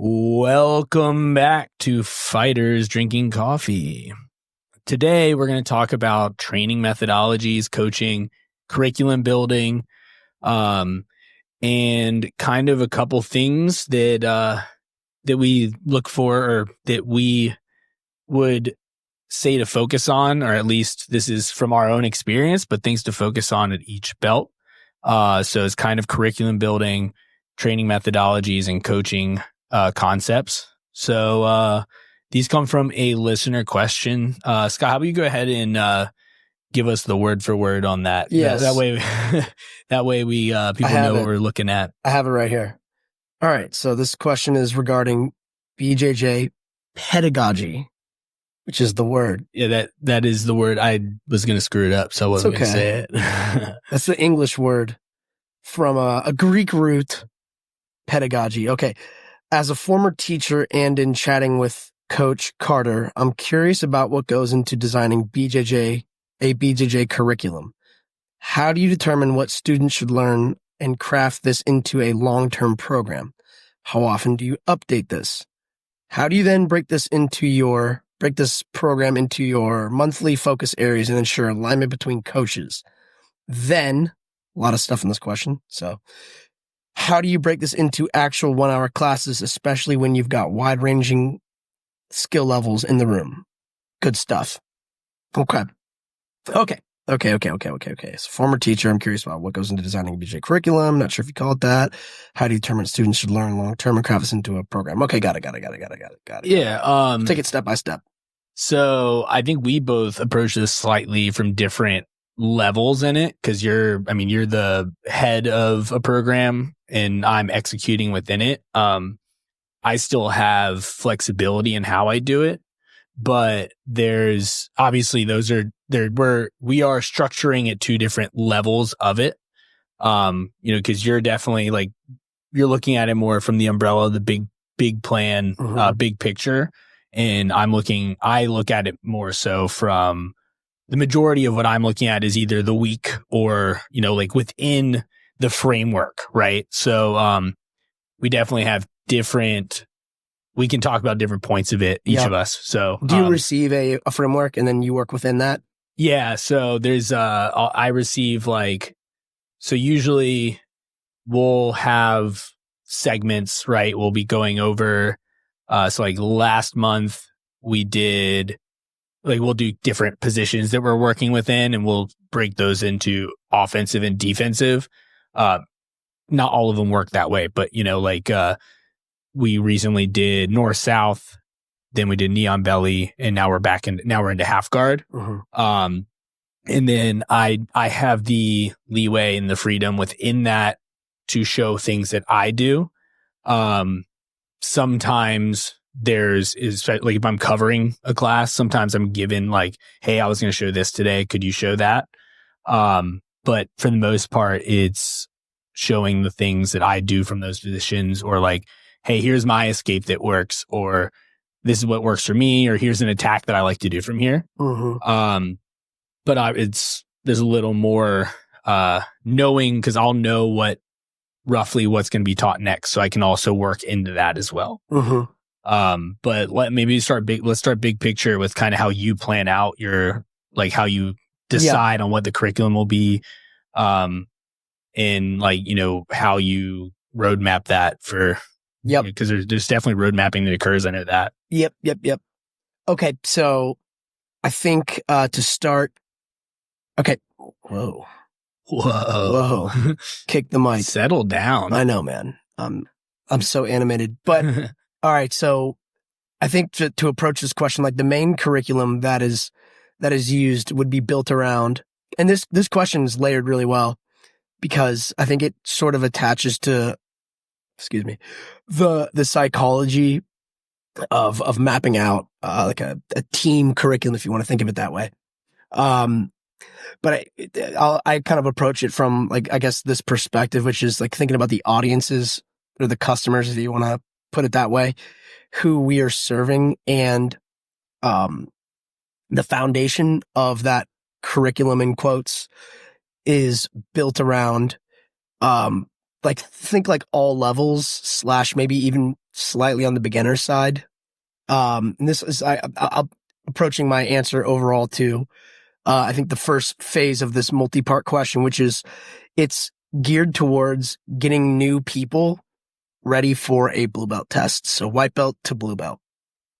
Welcome back to Fighters Drinking Coffee. Today, we're going to talk about training methodologies, coaching, curriculum building, and kind of a couple things that we look for or that we would say to focus on, or at least this is from our own experience, but things to focus on at each belt. So it's kind of curriculum building, training methodologies, and coaching concepts. So these come from a listener question. Scott, how about you go ahead and give us the word for word on that? Yes. That way, that way we people know what we're looking at. I have it right here. All right. So this question is regarding BJJ pedagogy, which is the word. Yeah, that is the word. I was going to screw it up, so I wasn't going to say it. That's the English word from a Greek root, pedagogy. Okay. As a former teacher and in chatting with Coach Carter, I'm curious about what goes into designing a BJJ curriculum. How do you determine what students should learn and craft this into a long-term program? How often do you update this? How do you then break this program into your monthly focus areas and ensure alignment between coaches? Then, a lot of stuff in this question. So, how do you break this into actual 1-hour classes, especially when you've got wide-ranging skill levels in the room? Good stuff. Okay. So, former teacher, I'm curious about what goes into designing a BJJ curriculum. Not sure if you call it that. How do you determine students should learn long-term and craft this into a program? Okay, got it. Yeah. Take it step by step. So I think we both approach this slightly from different levels in it, because you're the head of a program and I'm executing within it. I still have flexibility in how I do it, but there's obviously we are structuring at two different levels of it. Because you're definitely you're looking at it more from the umbrella of the big plan, big picture. And I look at it more so from the majority of what I'm looking at is either the week or, within the framework, right? So, we definitely have we can talk about different points of it, each of us. So, do you receive a framework and then you work within that? Yeah. So there's, I receive so usually we'll have segments, right? We'll be going over, so last month we did, we'll do different positions that we're working within and we'll break those into offensive and defensive. Not all of them work that way, but we recently did north-south, then we did knee on belly, and now we're into half guard. And then I have the leeway and the freedom within that to show things that I do. Sometimes if I'm covering a class, sometimes I'm given hey, I was going to show this today. Could you show that? But for the most part, it's showing the things that I do from those positions, or hey, here's my escape that works, or this is what works for me, or here's an attack that I like to do from here. But there's a little more knowing, because I'll know roughly what's going to be taught next, so I can also work into that as well. But let's start big picture with kind of how you plan out your how you decide on what the curriculum will be, and how you roadmap that for. Yep. Because there's definitely road mapping that occurs under that. Yep. Okay, so I think to start. Okay. Whoa. Kick the mic. Settle down. I know, man. I'm so animated. But all right, so I think to approach this question, the main curriculum that is used would be built around, and this question is layered really well, because I think it sort of attaches to, the psychology of mapping out a team curriculum, if you want to think of it that way. But I kind of approach it from I guess this perspective, which is thinking about the audiences or the customers, if you want to put it that way, who we are serving, and the foundation of that curriculum, in quotes, is built around like think like all levels / maybe even slightly on the beginner side. And this is I'll approaching my answer overall to I think the first phase of this multi-part question, which is it's geared towards getting new people ready for a blue belt test. So white belt to blue belt.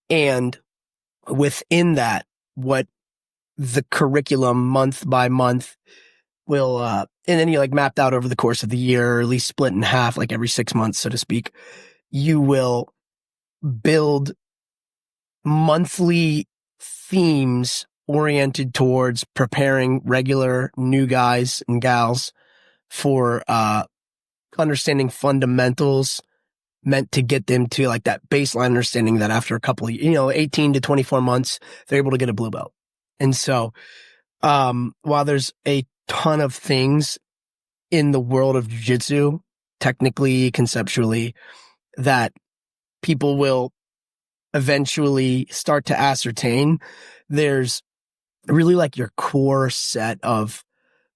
And within that, what the curriculum month by month will, and then you like mapped out over the course of the year, or at least split in half, like every 6 months, so to speak, you will build monthly themes oriented towards preparing regular new guys and gals for, understanding fundamentals meant to get them to like that baseline understanding that after a couple of, 18 to 24 months, they're able to get a blue belt. And so, while there's a ton of things in the world of jiu-jitsu, technically, conceptually, that people will eventually start to ascertain, there's really like your core set of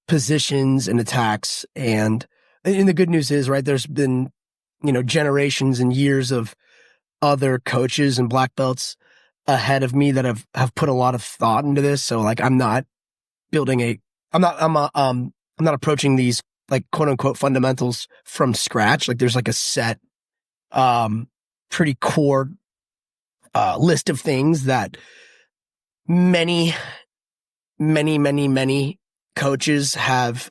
positions and attacks. And the good news is, right, there's been, generations and years of other coaches and black belts ahead of me that have put a lot of thought into this. So like, I'm not approaching these like quote unquote fundamentals from scratch. Like there's like a set, pretty core, list of things that many coaches have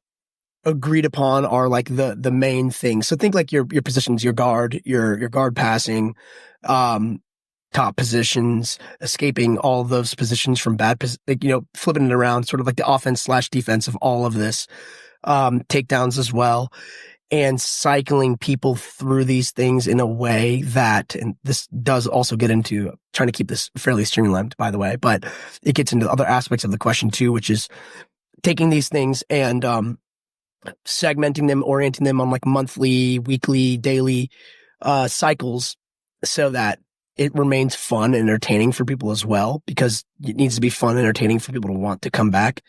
agreed upon are like the main thing. So think like your positions, your guard passing, top positions, escaping all of those positions from bad, flipping it around, sort of like the offense / defense of all of this, takedowns as well, and cycling people through these things in a way that, and this does also get into trying to keep this fairly streamlined, by the way, but it gets into other aspects of the question too, which is taking these things and, segmenting them, orienting them on like monthly, weekly, daily, cycles so that it remains fun and entertaining for people as well, because it needs to be fun and entertaining for people to want to come back.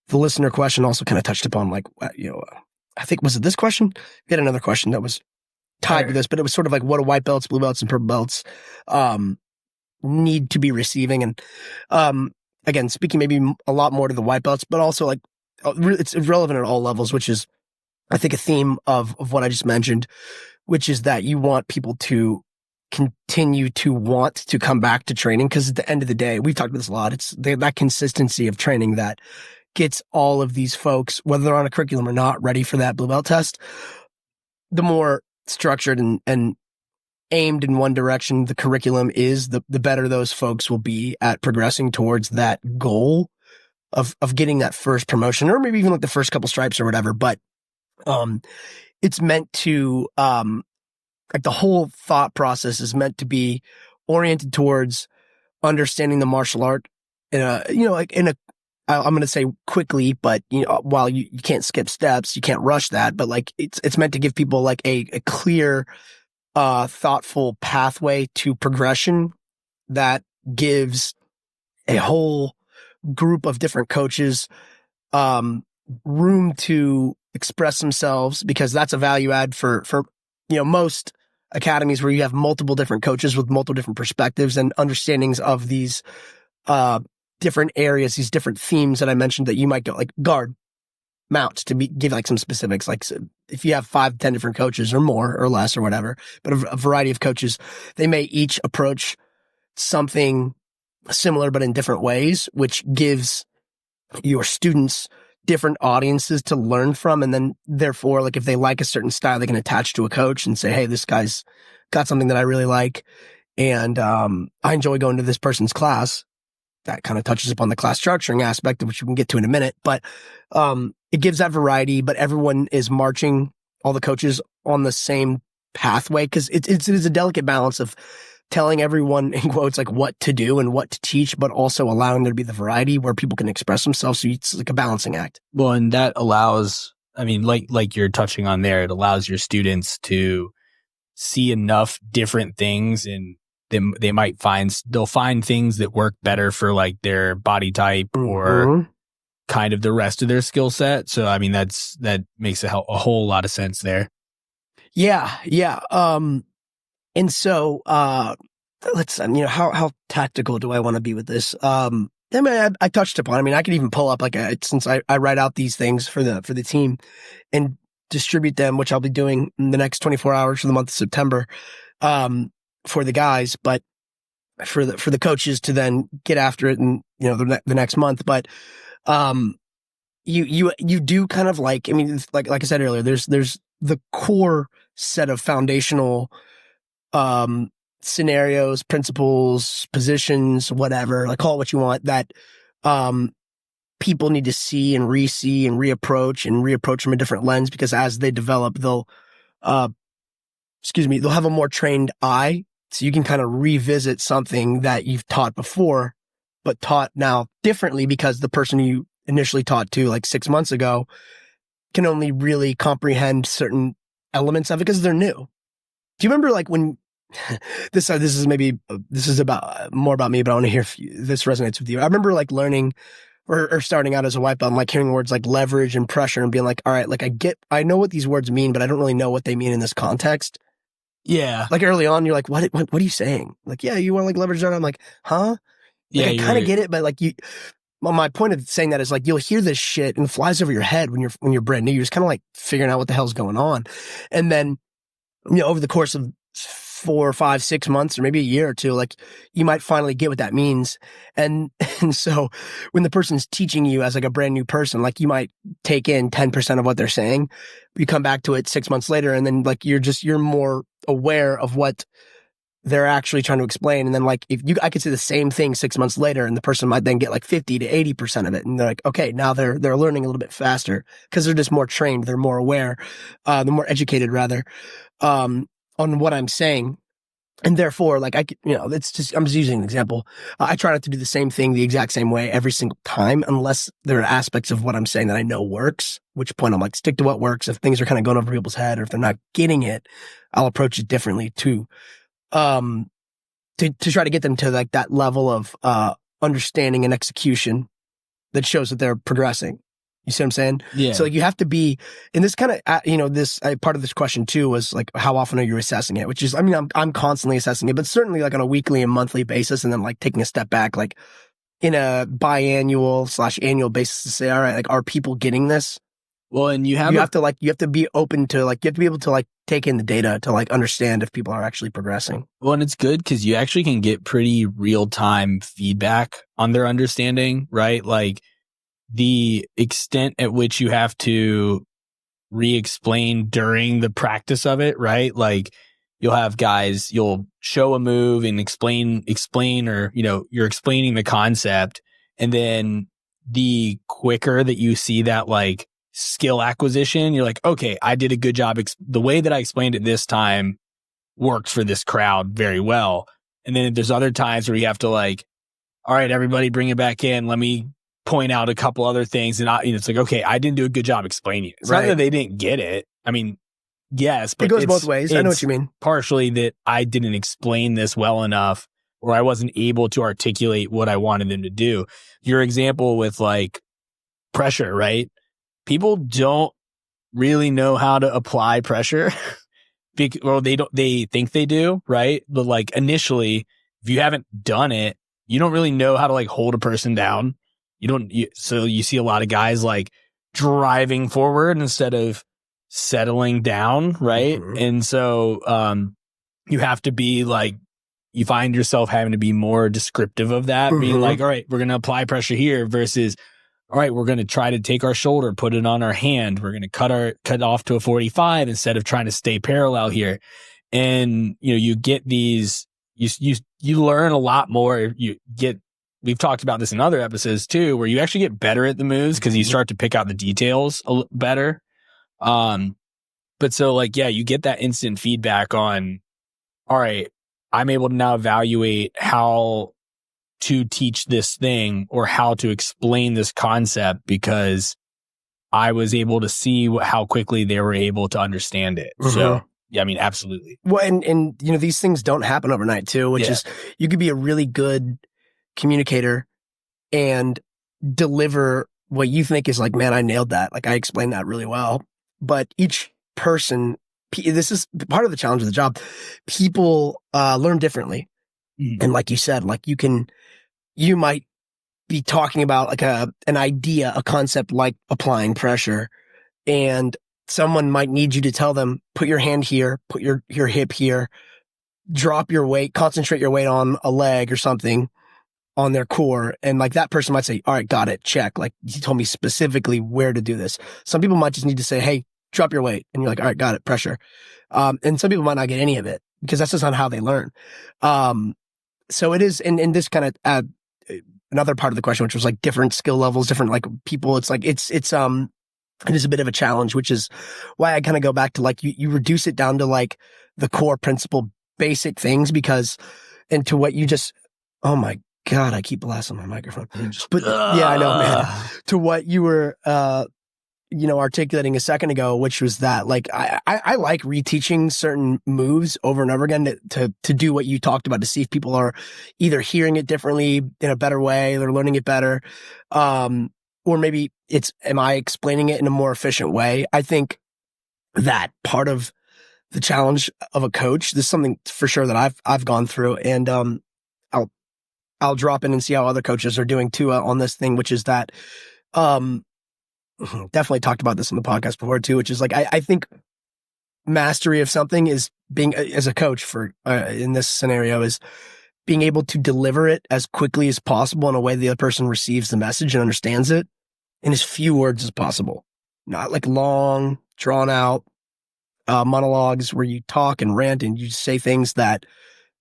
The listener question also kind of touched upon like, I think, was it this question? We had another question that was tied to this, but it was sort of like what do white belts, blue belts, and purple belts, need to be receiving. And, again, speaking maybe a lot more to the white belts, but also like, it's relevant at all levels, which is, I think, a theme of what I just mentioned, which is that you want people to continue to want to come back to training. Because at the end of the day, we've talked about this a lot. It's that consistency of training that gets all of these folks, whether they're on a curriculum or not, ready for that blue belt test. The more structured and aimed in one direction the curriculum is, the better those folks will be at progressing towards that goal of getting that first promotion, or maybe even like the first couple stripes or whatever. But it's meant to, like the whole thought process is meant to be oriented towards understanding the martial art in a, I'm going to say quickly, but while you can't skip steps, you can't rush that, but like it's meant to give people like a clear, thoughtful pathway to progression that gives a whole group of different coaches room to express themselves, because that's a value add for most academies where you have multiple different coaches with multiple different perspectives and understandings of these different areas, these different themes that I mentioned that you might go like guard, mount, to give like some specifics. Like, so if you have 5 to 10 different coaches or more or less or whatever, but a variety of coaches, they may each approach something similar but in different ways, which gives your students different audiences to learn from. And then therefore, like if they like a certain style, they can attach to a coach and say, hey, this guy's got something that I really like. And I enjoy going to this person's class. That kind of touches upon the class structuring aspect, which we can get to in a minute. But it gives that variety, but everyone is marching, all the coaches, on the same pathway, because it is a delicate balance of telling everyone, in quotes, like what to do and what to teach, but also allowing there to be the variety where people can express themselves. So it's like a balancing act. Well, and that allows, I mean, like you're touching on there, it allows your students to see enough different things, and they'll find things that work better for like their body type or kind of the rest of their skill set. So, I mean, that makes a whole lot of sense there. Yeah. Yeah. And so, let's, how tactical do I want to be with this? I mean, I touched upon, I mean, I could even pull up since I write out these things for the team and distribute them, which I'll be doing in the next 24 hours for the month of September, for the guys, but for the coaches to then get after it and, the next month. But, you do kind of like, I mean, like I said earlier, there's the core set of foundational, scenarios, principles, positions, whatever, like call it what you want, that, people need to see and re-see and reapproach from a different lens, because as they develop, uh, they'll have a more trained eye. So you can kind of revisit something that you've taught before, but taught now differently, because the person you initially taught to like 6 months ago can only really comprehend certain elements of it because they're new. Do you remember like when this is about more about me, but I want to hear if this resonates with you. I remember like learning or starting out as a white belt, and like hearing words like leverage and pressure and being like, all right, like I know what these words mean, but I don't really know what they mean in this context. Yeah. Like early on, you're like, what are you saying? Like, yeah, you want to like leverage that? I'm like, huh? Like, Yeah. I kind of get it, but like well, my point of saying that is like, you'll hear this shit and it flies over your head when you're brand new. You're just kind of like figuring out what the hell's going on. And then, over the course of 4 or 5, 6 months, or maybe a year or two, like you might finally get what that means. And so when the person's teaching you as like a brand new person, like you might take in 10% of what they're saying. You come back to it 6 months later, and then like you're more aware of what they're actually trying to explain. And then like I could say the same thing 6 months later, and the person might then get like 50 to 80% of it. And they're like, okay, now they're learning a little bit faster because they're just more trained. They're more aware. They're more educated rather, on what I'm saying. And therefore, like it's just, I'm just using an example. I try not to do the same thing the exact same way every single time, unless there are aspects of what I'm saying that I know works, which point I'm like, stick to what works. If things are kind of going over people's head, or if they're not getting it, I'll approach it differently too. To try to get them to like that level of, understanding and execution that shows that they're progressing. You see what I'm saying? Yeah. So like you have to be, and this kind of, this part of this question too was like, how often are you assessing it? Which is, I mean, I'm constantly assessing it, but certainly like on a weekly and monthly basis, and then like taking a step back, like in a biannual/annual basis to say, all right, like, are people getting this? Well, and you have to be open to like, you have to be able to like take in the data to like understand if people are actually progressing. Well, and it's good because you actually can get pretty real time feedback on their understanding, right? Like the extent at which you have to re-explain during the practice of it, right? Like you'll have guys, you'll show a move and explain, or, you're explaining the concept. And then the quicker that you see that like skill acquisition, you're like, okay, I did a good job. The way that I explained it this time works for this crowd very well. And then there's other times where you have to like, all right, everybody bring it back in. Let me point out a couple other things. And it's like, okay, I didn't do a good job explaining it. It's not that they didn't get it. I mean, yes, but it goes both ways. I know what you mean. Partially that I didn't explain this well enough, or I wasn't able to articulate what I wanted them to do. Your example with like pressure, right? People don't really know how to apply pressure. Well, they think they do, right? But like initially, if you haven't done it, you don't really know how to like hold a person down. So you see a lot of guys like driving forward instead of settling down, right? Mm-hmm. And so you have to be like, you find yourself having to be more descriptive of that, being like, all right, we're going to apply pressure here versus, all right, we're going to try to take our shoulder, put it on our hand. We're going to cut off to a 45 instead of trying to stay parallel here. And, you get these, you learn a lot more. We've talked about this in other episodes too, where you actually get better at the moves because you start to pick out the details better. But so like, yeah, you get that instant feedback on, all right, I'm able to now evaluate how to teach this thing or how to explain this concept because I was able to see how quickly they were able to understand it. So, yeah, I mean, absolutely. Well, and these things don't happen overnight too, which is, you could be a really good communicator and deliver what you think is like, man, I nailed that. Like I explained that really well. But each person this is part of the challenge of the job. People learn differently. And like you said, like you might be talking about like an idea, a concept like applying pressure, and someone might need you to tell them, put your hand here, put your hip here, drop your weight, concentrate your weight on a leg or something on their core. And like that person might say, all right, got it, check. Like you told me specifically where to do this. Some people might just need to say, hey, drop your weight. And you're like, all right, got it, pressure. And some people might not get any of it because that's just not how they learn. So it is, and this kind of add another part of the question, which was like different skill levels, different like people. It's like, it is a bit of a challenge, which is why I kind of go back to like, you reduce it down to like the core principle, basic things and to what you just, oh my God, I keep blasting my microphone. But yeah, I know, man. To what you were, articulating a second ago, which was that like, I like reteaching certain moves over and over again to do what you talked about, to see if people are either hearing it differently in a better way, they're learning it better. Or maybe am I explaining it in a more efficient way? I think that part of the challenge of a coach, this is something for sure that I've gone through, and I'll drop in and see how other coaches are doing too on this thing, which is that definitely talked about this on the podcast before too, which is like I think mastery of something is being, as a coach for in this scenario, is being able to deliver it as quickly as possible in a way the other person receives the message and understands it in as few words as possible. Not like long, drawn out monologues where you talk and rant and you say things that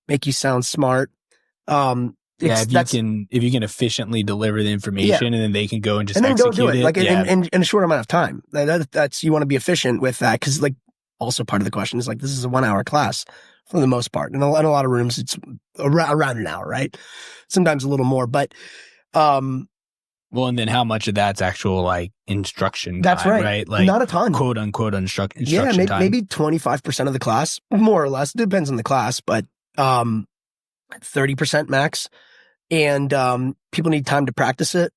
make you sound smart. If you can efficiently deliver the information, and then they can go and just execute go do it. Like in a short amount of time. That's you want to be efficient with that, because like also part of the question is like, this is a 1 hour class for the most part. In a lot of rooms, it's around an hour, right? Sometimes a little more, but well, and then how much of that's actual like instruction that's time, right? Like not a ton, quote unquote instruction time. Maybe 25% of the class, more or less. It depends on the class, but 30% max. And people need time to practice it.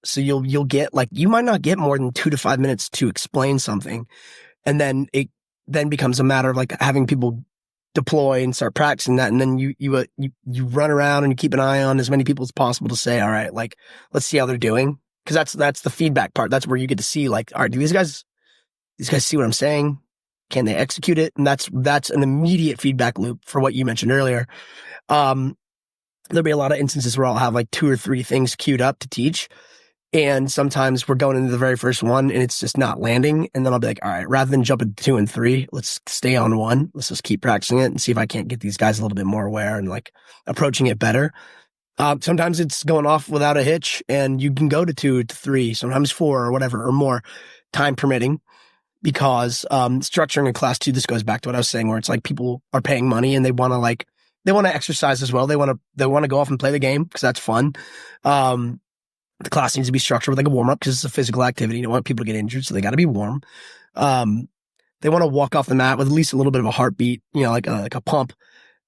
So you'll get like, you might not get more than 2 to 5 minutes to explain something. And then it then becomes a matter of like having people deploy and start practicing that. And then you run around and you keep an eye on as many people as possible to say, all right, like, let's see how they're doing. Cause that's the feedback part. That's where you get to see like, all right, do these guys see what I'm saying? Can they execute it? And that's an immediate feedback loop for what you mentioned earlier. There'll be a lot of instances where I'll have like 2 or 3 things queued up to teach. And sometimes we're going into the very first one and it's just not landing. And then I'll be like, all right, rather than jump into 2 and 3, let's stay on 1. Let's just keep practicing it and see if I can't get these guys a little bit more aware and like approaching it better. Sometimes it's going off without a hitch and you can go to 2 to 3, sometimes 4 or whatever, or more, time permitting. Because structuring a class too, this goes back to what I was saying, where it's like people are paying money and they want to exercise as well. They want to go off and play the game because that's fun. The class needs to be structured with like a warm up because it's a physical activity. You don't want people to get injured, so they got to be warm. They want to walk off the mat with at least a little bit of a heartbeat, like a pump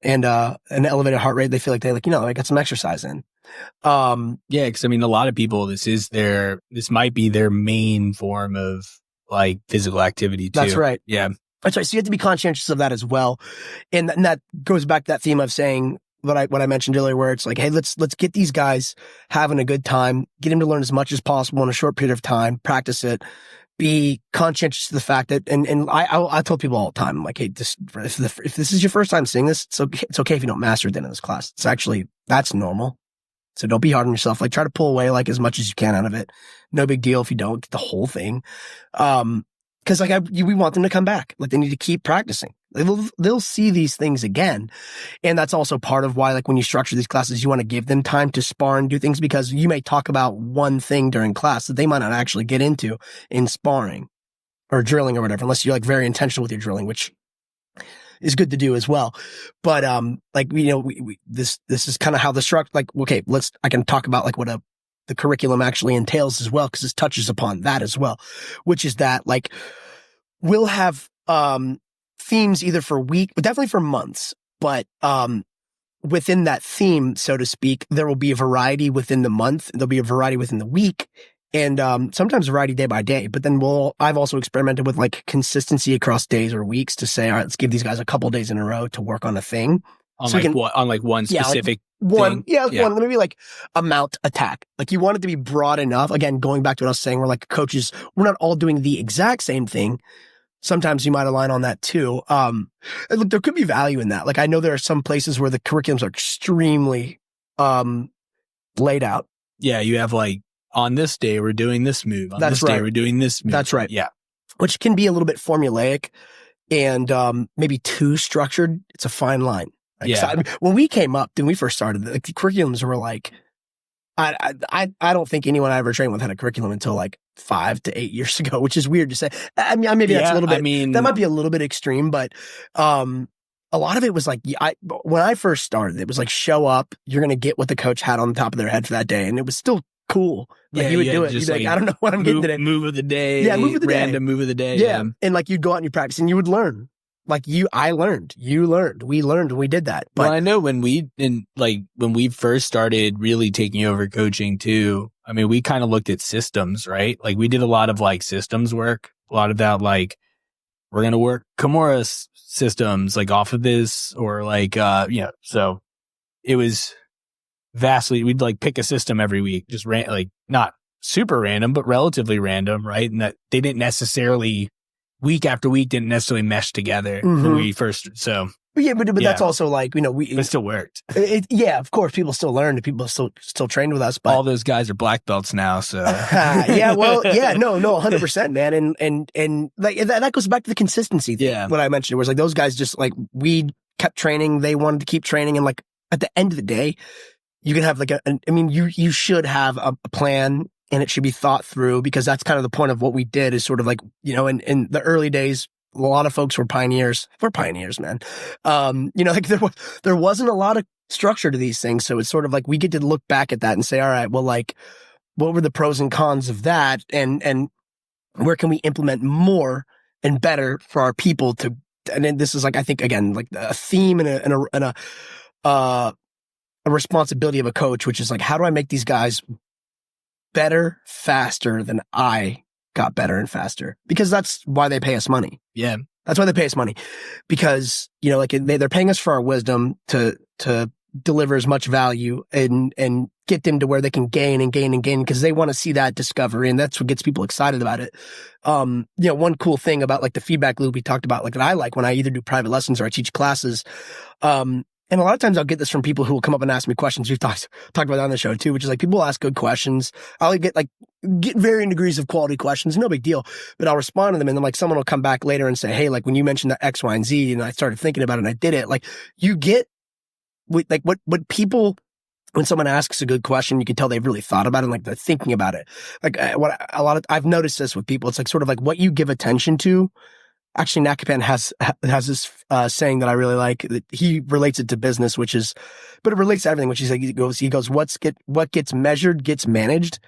and an elevated heart rate. They feel like they I got some exercise in. Because I mean, a lot of people, this might be their main form of like physical activity too. That's right. Yeah. That's right. So you have to be conscientious of that as well. And that goes back to that theme of saying what I mentioned earlier, where it's like, hey, let's get these guys having a good time, get them to learn as much as possible in a short period of time, practice it, be conscientious of the fact that, and I tell people all the time, I'm like, hey, if this is your first time seeing this, it's okay if you don't master it at the end of this class. That's normal. So don't be hard on yourself. Like try to pull away like as much as you can out of it. No big deal if you don't get the whole thing. Cause we want them to come back. Like they need to keep practicing. They'll see these things again. And that's also part of why, like when you structure these classes, you want to give them time to spar and do things, because you may talk about one thing during class that they might not actually get into in sparring or drilling or whatever, unless you're like very intentional with your drilling, which is good to do as well. But, this is kind of how the structure, like, okay, I can talk about like what the curriculum actually entails as well, because this touches upon that as well, which is that like we'll have, themes either for but definitely for months, but, within that theme, so to speak, there will be a variety within the month. There'll be a variety within the week. And sometimes variety day by day, but then I've also experimented with like consistency across days or weeks to say, all right, let's give these guys a couple days in a row to work on a thing. On So on like one specific one, thing? one, maybe like a mount attack. Like you want it to be broad enough. Again, going back to what I was saying, we're like coaches, we're not all doing the exact same thing. Sometimes you might align on that too. And look, there could be value in that. Like I know there are some places where the curriculums are extremely laid out. Yeah, you have like, on this day, we're doing this move. On That's this day, right. we're doing this move. That's right. Yeah. Which can be a little bit formulaic and maybe too structured. It's a fine line. Like, Yeah. so, I mean, when we came up, when we first started, like, the curriculums were like, I don't think anyone I ever trained with had a curriculum until like 5 to 8 years ago, which is weird to say. I mean, maybe that's a little bit, that might be a little bit extreme, but a lot of it was like, when I first started, it was like, show up, you're going to get what the coach had on the top of their head for that day. And it was still cool. Like you would do it. You'd be like, I don't know what I'm getting today. Move of the day. Yeah, move of the day. Random move of the day. Yeah. And like you'd go out and you practice and you would learn. Like I learned, you learned, we learned, and we did that. But well, I know when we first started really taking over coaching too, I mean, we kind of looked at systems, right? Like we did a lot of like systems work, a lot of that, like we're going to work Kimura systems like off of this or like, so it was vastly, we'd like pick a system every week, just like not super random, but relatively random, right? And that they didn't necessarily week after week didn't necessarily mesh together when we first, so. But that's also like, it still worked. Yeah, of course, people still learned, people still trained with us, but all those guys are black belts now, so. Yeah, well, yeah, no, 100%, man. And like that goes back to the consistency thing. Yeah. What I mentioned was like those guys just like, we kept training, they wanted to keep training. And like at the end of the day, you can have like you should have a plan and it should be thought through because that's kind of the point of what we did is sort of like, in the early days, a lot of folks were pioneers. We're pioneers, man. Like there wasn't a lot of structure to these things. So it's sort of like we get to look back at that and say, all right, well, like what were the pros and cons of that? And where can we implement more and better for our people and then this is like, I think again, like a theme and a responsibility of a coach, which is like, how do I make these guys better, faster than I got better and faster? Because that's why they pay us money. Yeah. That's why they pay us money. Because, like they're paying us for our wisdom to deliver as much value and get them to where they can gain and gain and gain because they want to see that discovery. And that's what gets people excited about it. One cool thing about like the feedback loop we talked about, like that I like when I either do private lessons or I teach classes, and a lot of times I'll get this from people who will come up and ask me questions. We've talked about that on the show too, which is like people will ask good questions. I'll get varying degrees of quality questions. No big deal. But I'll respond to them and then like someone will come back later and say, hey, like when you mentioned that X, Y, and Z and I started thinking about it and I did it, like you get like what people, when someone asks a good question, you can tell they've really thought about it and like they're thinking about it. Like I've noticed this with people. It's like sort of like what you give attention to. Actually, Nakapan has this saying that I really like. That he relates it to business, but it relates to everything. Which he goes, what gets measured gets managed,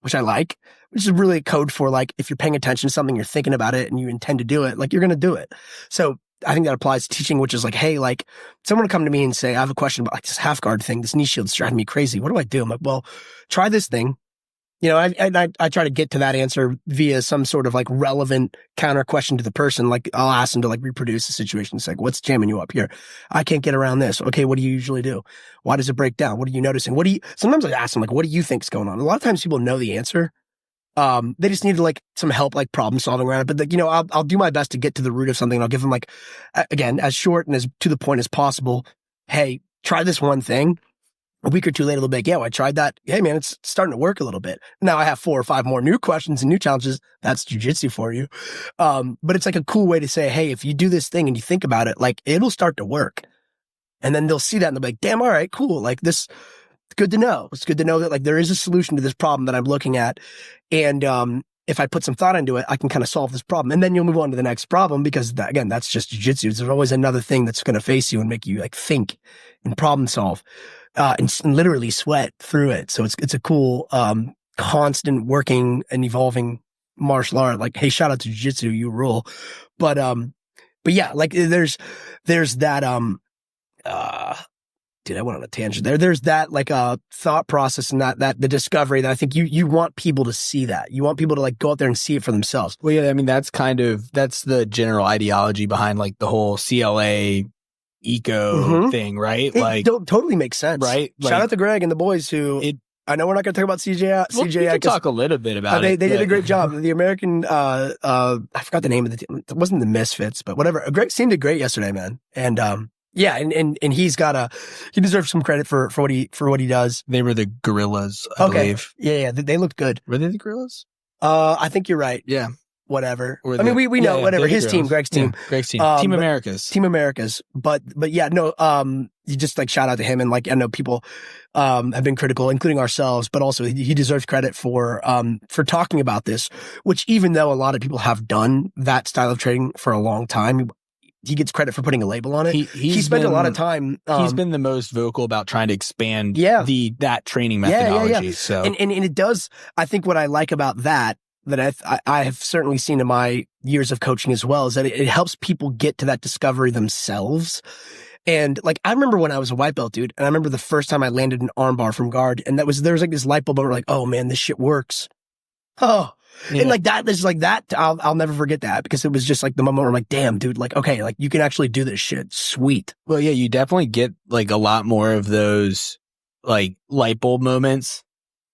which I like. Which is really a code for like if you're paying attention to something, you're thinking about it, and you intend to do it, like you're going to do it. So I think that applies to teaching, which is like, hey, like someone will come to me and say, I have a question about like this half guard thing, this knee shield's driving me crazy. What do I do? I'm like, well, try this thing. I try to get to that answer via some sort of like relevant counter question to the person. Like I'll ask them to like reproduce the situation. It's like, what's jamming you up here? I can't get around this. Okay. What do you usually do? Why does it break down? What are you noticing? Sometimes I ask them like, what do you think's going on? A lot of times people know the answer. They just need like some help, like problem solving around it. But like, I'll do my best to get to the root of something. And I'll give them like, again, as short and as to the point as possible. Hey, try this one thing. A week or two later, they'll be like, yeah, well, I tried that. Hey, man, it's starting to work a little bit. Now I have 4 or 5 more new questions and new challenges. That's jiu-jitsu for you. But it's like a cool way to say, hey, if you do this thing and you think about it, like it'll start to work. And then they'll see that and they'll be like, damn, all right, cool. Like this, it's good to know. It's good to know that like there is a solution to this problem that I'm looking at. And if I put some thought into it, I can kind of solve this problem. And then you'll move on to the next problem because again, that's just jiu-jitsu. There's always another thing that's going to face you and make you like think and problem solve. And literally sweat through it. So it's a cool, constant working and evolving martial art. Like, hey, shout out to jiu-jitsu, you rule. But yeah, like there's that, dude, I went on a tangent there. There's that like thought process and that the discovery that I think you want people to see that. You want people to like go out there and see it for themselves. Well, yeah, I mean, that's the general ideology behind like the whole CLA eco thing, right? It Like, totally makes sense. Right? Shout Like, out to Greg and the boys who, I know we're not going to talk about CJ. well, we can talk a little bit about it. They did but a great job. The American, I forgot the name of the team. It wasn't the Misfits, but whatever. Greg seemed great yesterday, man. And, yeah, and he deserves some credit for what he does. They were the Gorillas, I believe. Yeah, they looked good. Were they the Gorillas? I think you're right. Yeah. Whatever. We know whatever. His team, Greg's team. Yeah, Greg's team. Team Americas. But yeah, no, you just like shout out to him, and like I know people have been critical, including ourselves, but also he deserves credit for talking about this, which even though a lot of people have done that style of training for a long time, he gets credit for putting a label on it. He spent a lot of time. He's been the most vocal about trying to expand that training methodology. Yeah. So and it does. I think what I like about that I have certainly seen in my years of coaching as well is that it helps people get to that discovery themselves. And like I remember when I was a white belt, dude, and I remember the first time I landed an armbar from guard, and there was like this light bulb moment, like, oh man, this shit works. Oh. Yeah. And like that, there's like that. I'll never forget that because it was just like the moment where I'm like, damn, dude, like, okay, like you can actually do this shit. Sweet. Well, yeah, you definitely get like a lot more of those like light bulb moments.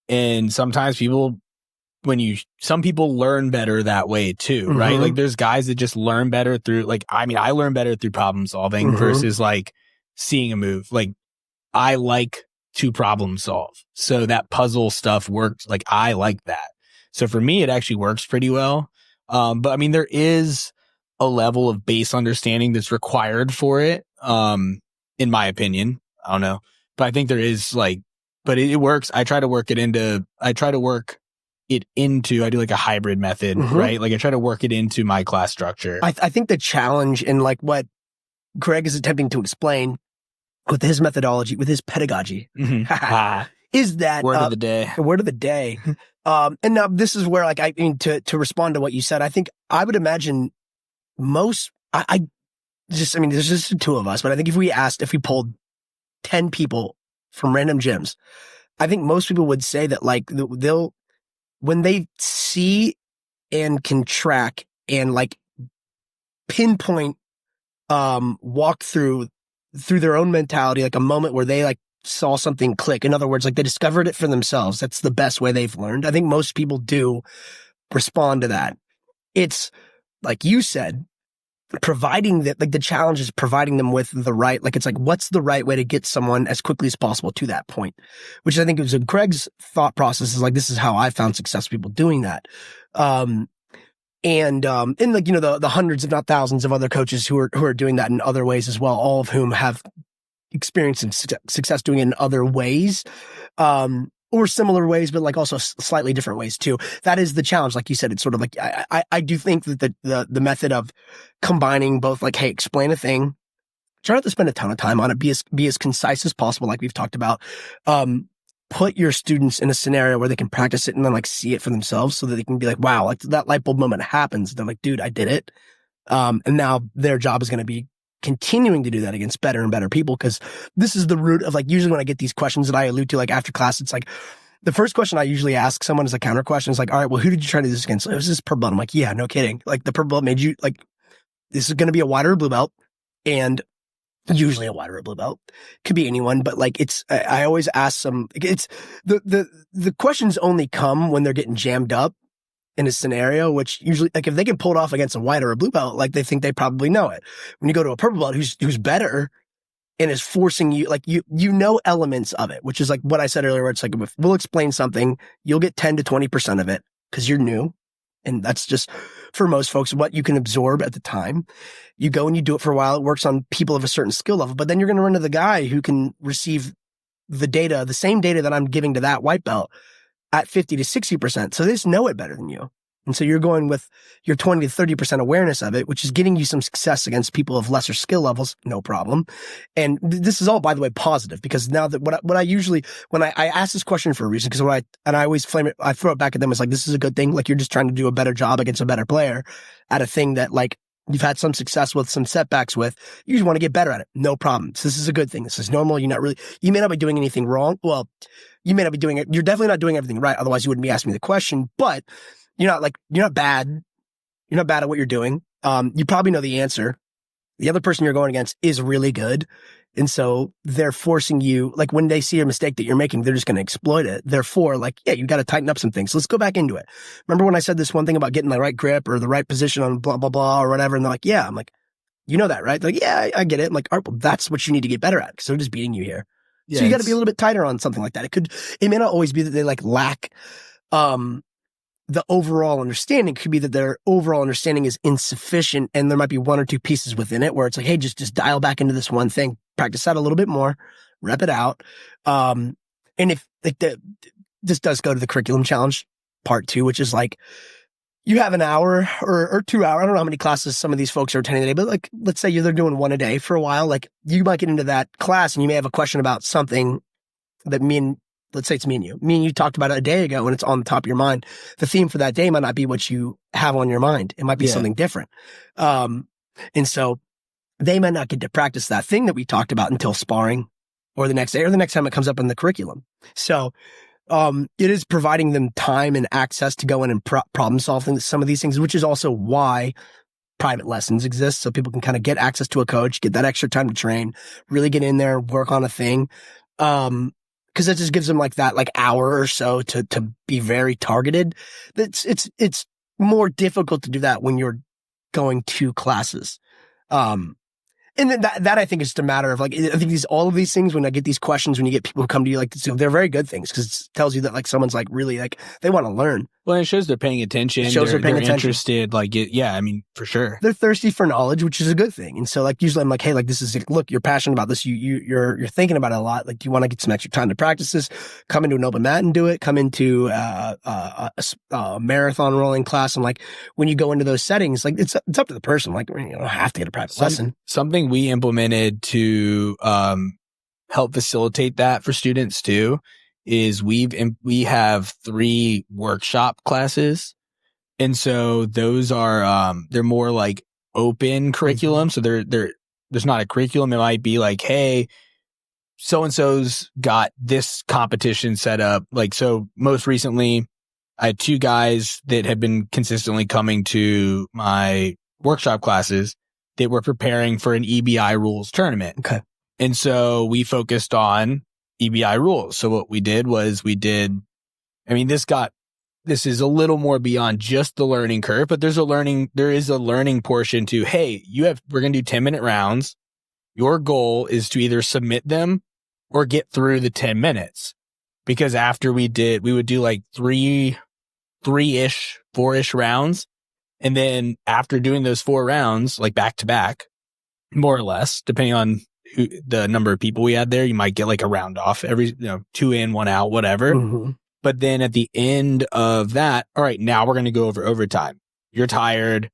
And sometimes some people learn better that way too, right? Like there's guys that just learn better through I learn better through problem solving versus like seeing a move. Like I like to problem solve. So that puzzle stuff works. Like I like that. So for me, it actually works pretty well. But I mean, there is a level of base understanding that's required for it. In my opinion, I don't know, but I think there is but it works. I do like a hybrid method, right? Like I try to work it into my class structure. I think the challenge in like what Greg is attempting to explain with his methodology, with his pedagogy, is that word of the day. Word of the day. And now this is where, like, I mean, to respond to what you said, I think I would imagine there's just the two of us, but I think if we polled 10 people from random gyms, I think most people would say that like when they see and can track and like pinpoint, walk through their own mentality, like a moment where they like saw something click. In other words, like they discovered it for themselves. That's the best way they've learned. I think most people do respond to that. It's like you said, providing that, like the challenge is providing them with the right, like it's like, what's the right way to get someone as quickly as possible to that point, which I think was Greg's thought process is like, this is how I found successful people doing that. And like, you know, the hundreds, if not thousands of other coaches who are doing that in other ways as well, all of whom have experience and success doing it in other ways, or similar ways, but like also slightly different ways too. That is the challenge. Like you said, it's sort of like, I do think that the method of combining both like, hey, explain a thing, try not to spend a ton of time on it, be as concise as possible. Like we've talked about, put your students in a scenario where they can practice it and then like see it for themselves so that they can be like, wow, like that light bulb moment happens. They're like, dude, I did it. And now their job is going to be continuing to do that against better and better people. Cause this is the root of like, usually when I get these questions that I allude to, like after class, it's like the first question I usually ask someone is a counter question. It's like, all right, well, who did you try to do this against? It was this purple belt. I'm like, yeah, no kidding. Like the purple belt made you like, this is going to be a white or a blue belt, and usually a white or a blue belt. Could be anyone, but like I always ask them, it's the questions only come when they're getting jammed up in a scenario, which usually, like if they can pull it off against a white or a blue belt, like they think they probably know it. When you go to a purple belt who's better and is forcing you, like you know elements of it, which is like what I said earlier, where it's like, if we'll explain something, you'll get 10 to 20% of it because you're new. And that's just for most folks what you can absorb at the time. You go and you do it for a while. It works on people of a certain skill level, but then you're going to run to the guy who can receive the data, the same data that I'm giving to that white belt at 50 to 60%. So they just know it better than you. And so you're going with your 20 to 30% awareness of it, which is getting you some success against people of lesser skill levels. No problem. And this is all, by the way, positive, because now that what I usually, when I ask this question for a reason, because I always flame it, I throw it back at them as like, this is a good thing. Like you're just trying to do a better job against a better player at a thing that like you've had some success with, some setbacks with, you just want to get better at it. No problem. So this is a good thing. This is normal. You may not be doing anything wrong. Well, you may not be doing it. You're definitely not doing everything right. Otherwise you wouldn't be asking me the question, but you're not bad. You're not bad at what you're doing. You probably know the answer. The other person you're going against is really good. And so they're forcing you, like when they see a mistake that you're making, they're just going to exploit it. Therefore, like, yeah, you got to tighten up some things. Let's go back into it. Remember when I said this one thing about getting the right grip or the right position on blah, blah, blah, or whatever? And they're like, yeah. I'm like, you know that, right? They're like, yeah, I get it. I'm like, all right, well, that's what you need to get better at because they're just beating you here. Yeah, so you got to be a little bit tighter on something like that. It may not always be that they like lack, the overall understanding. Could be that their overall understanding is insufficient and there might be one or two pieces within it where it's like, hey, just dial back into this one thing, practice that a little bit more, rep it out. And if like this does go to the curriculum challenge part 2, which is like, you have an hour or 2 hours. I don't know how many classes some of these folks are attending today, but like, let's say they're doing one a day for a while. Like you might get into that class and you may have a question about something that let's say it's me and you. Me and you talked about it a day ago and it's on the top of your mind. The theme for that day might not be what you have on your mind. It might be something different. And so they might not get to practice that thing that we talked about until sparring or the next day or the next time it comes up in the curriculum. So it is providing them time and access to go in and problem solve some of these things, which is also why private lessons exist. So people can kind of get access to a coach, get that extra time to train, really get in there, work on a thing. Cause it just gives them like that, like hour or so to be very targeted. It's more difficult to do that when you're going to classes. And then that I think is just a matter of like, I think all of these things, when I get these questions, when you get people who come to you like, so they're very good things because it tells you that like someone's like really like, they want to learn. Well, it shows they're paying attention. They're interested. Like, I mean, for sure. They're thirsty for knowledge, which is a good thing. And so like, usually I'm like, hey, like this is, look, you're passionate about this. You're thinking about it a lot. Like, do you want to get some extra time to practice this? Come into an open mat and do it. Come into a marathon rolling class. And like, when you go into those settings, like it's up to the person. Like, you don't have to get a private lesson. Something we implemented to help facilitate that for students too is we have 3 workshop classes. And so those are, they're more like open curriculum. So there's not a curriculum. It might be like, hey, so-and-so's got this competition set up. Like, so most recently I had 2 guys that had been consistently coming to my workshop classes that were preparing for an EBI rules tournament. Okay. And so we focused on EBI rules. So what we did was this is a little more beyond just the learning curve, but there is a learning portion to, hey, we're going to do 10-minute rounds. Your goal is to either submit them or get through the 10 minutes. Because after we would do like 3-ish, 4-ish rounds. And then after doing those 4 rounds, like back to back, more or less, depending on the number of people we had there, you might get like a round off every, 2 in, 1 out, whatever. Mm-hmm. But then at the end of that, all right, now we're going to go over overtime. You're tired.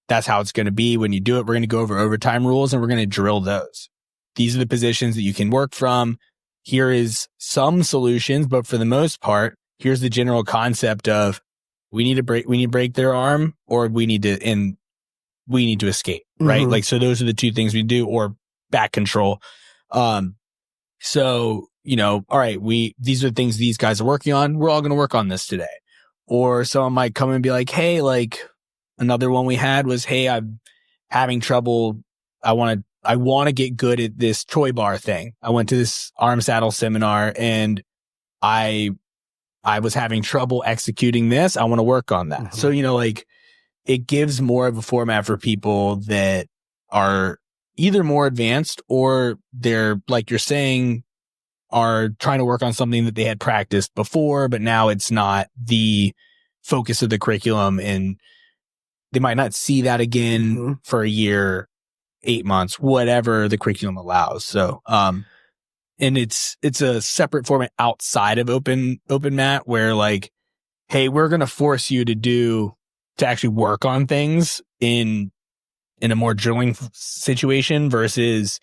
That's how it's going to be. When you do it, we're going to go over overtime rules and we're going to drill those. These are the positions that you can work from. Here is some solutions, but for the most part, here's the general concept of we need to break their arm or we need to escape, right? Mm-hmm. Like, so those are the 2 things we do, or back control. So, all right, these are the things these guys are working on. We're all going to work on this today. Or someone might come and be like, hey, like another one we had was, hey, I'm having trouble. I want to get good at this Choi bar thing. I went to this arm saddle seminar and I was having trouble executing this. I want to work on that. Mm-hmm. So, like it gives more of a format for people that are either more advanced or they're, like you're saying, are trying to work on something that they had practiced before, but now it's not the focus of the curriculum and they might not see that again for a year, 8 months, whatever the curriculum allows. So, and it's a separate format outside of open mat where like, hey, we're going to force you to actually work on things in a more drilling situation versus,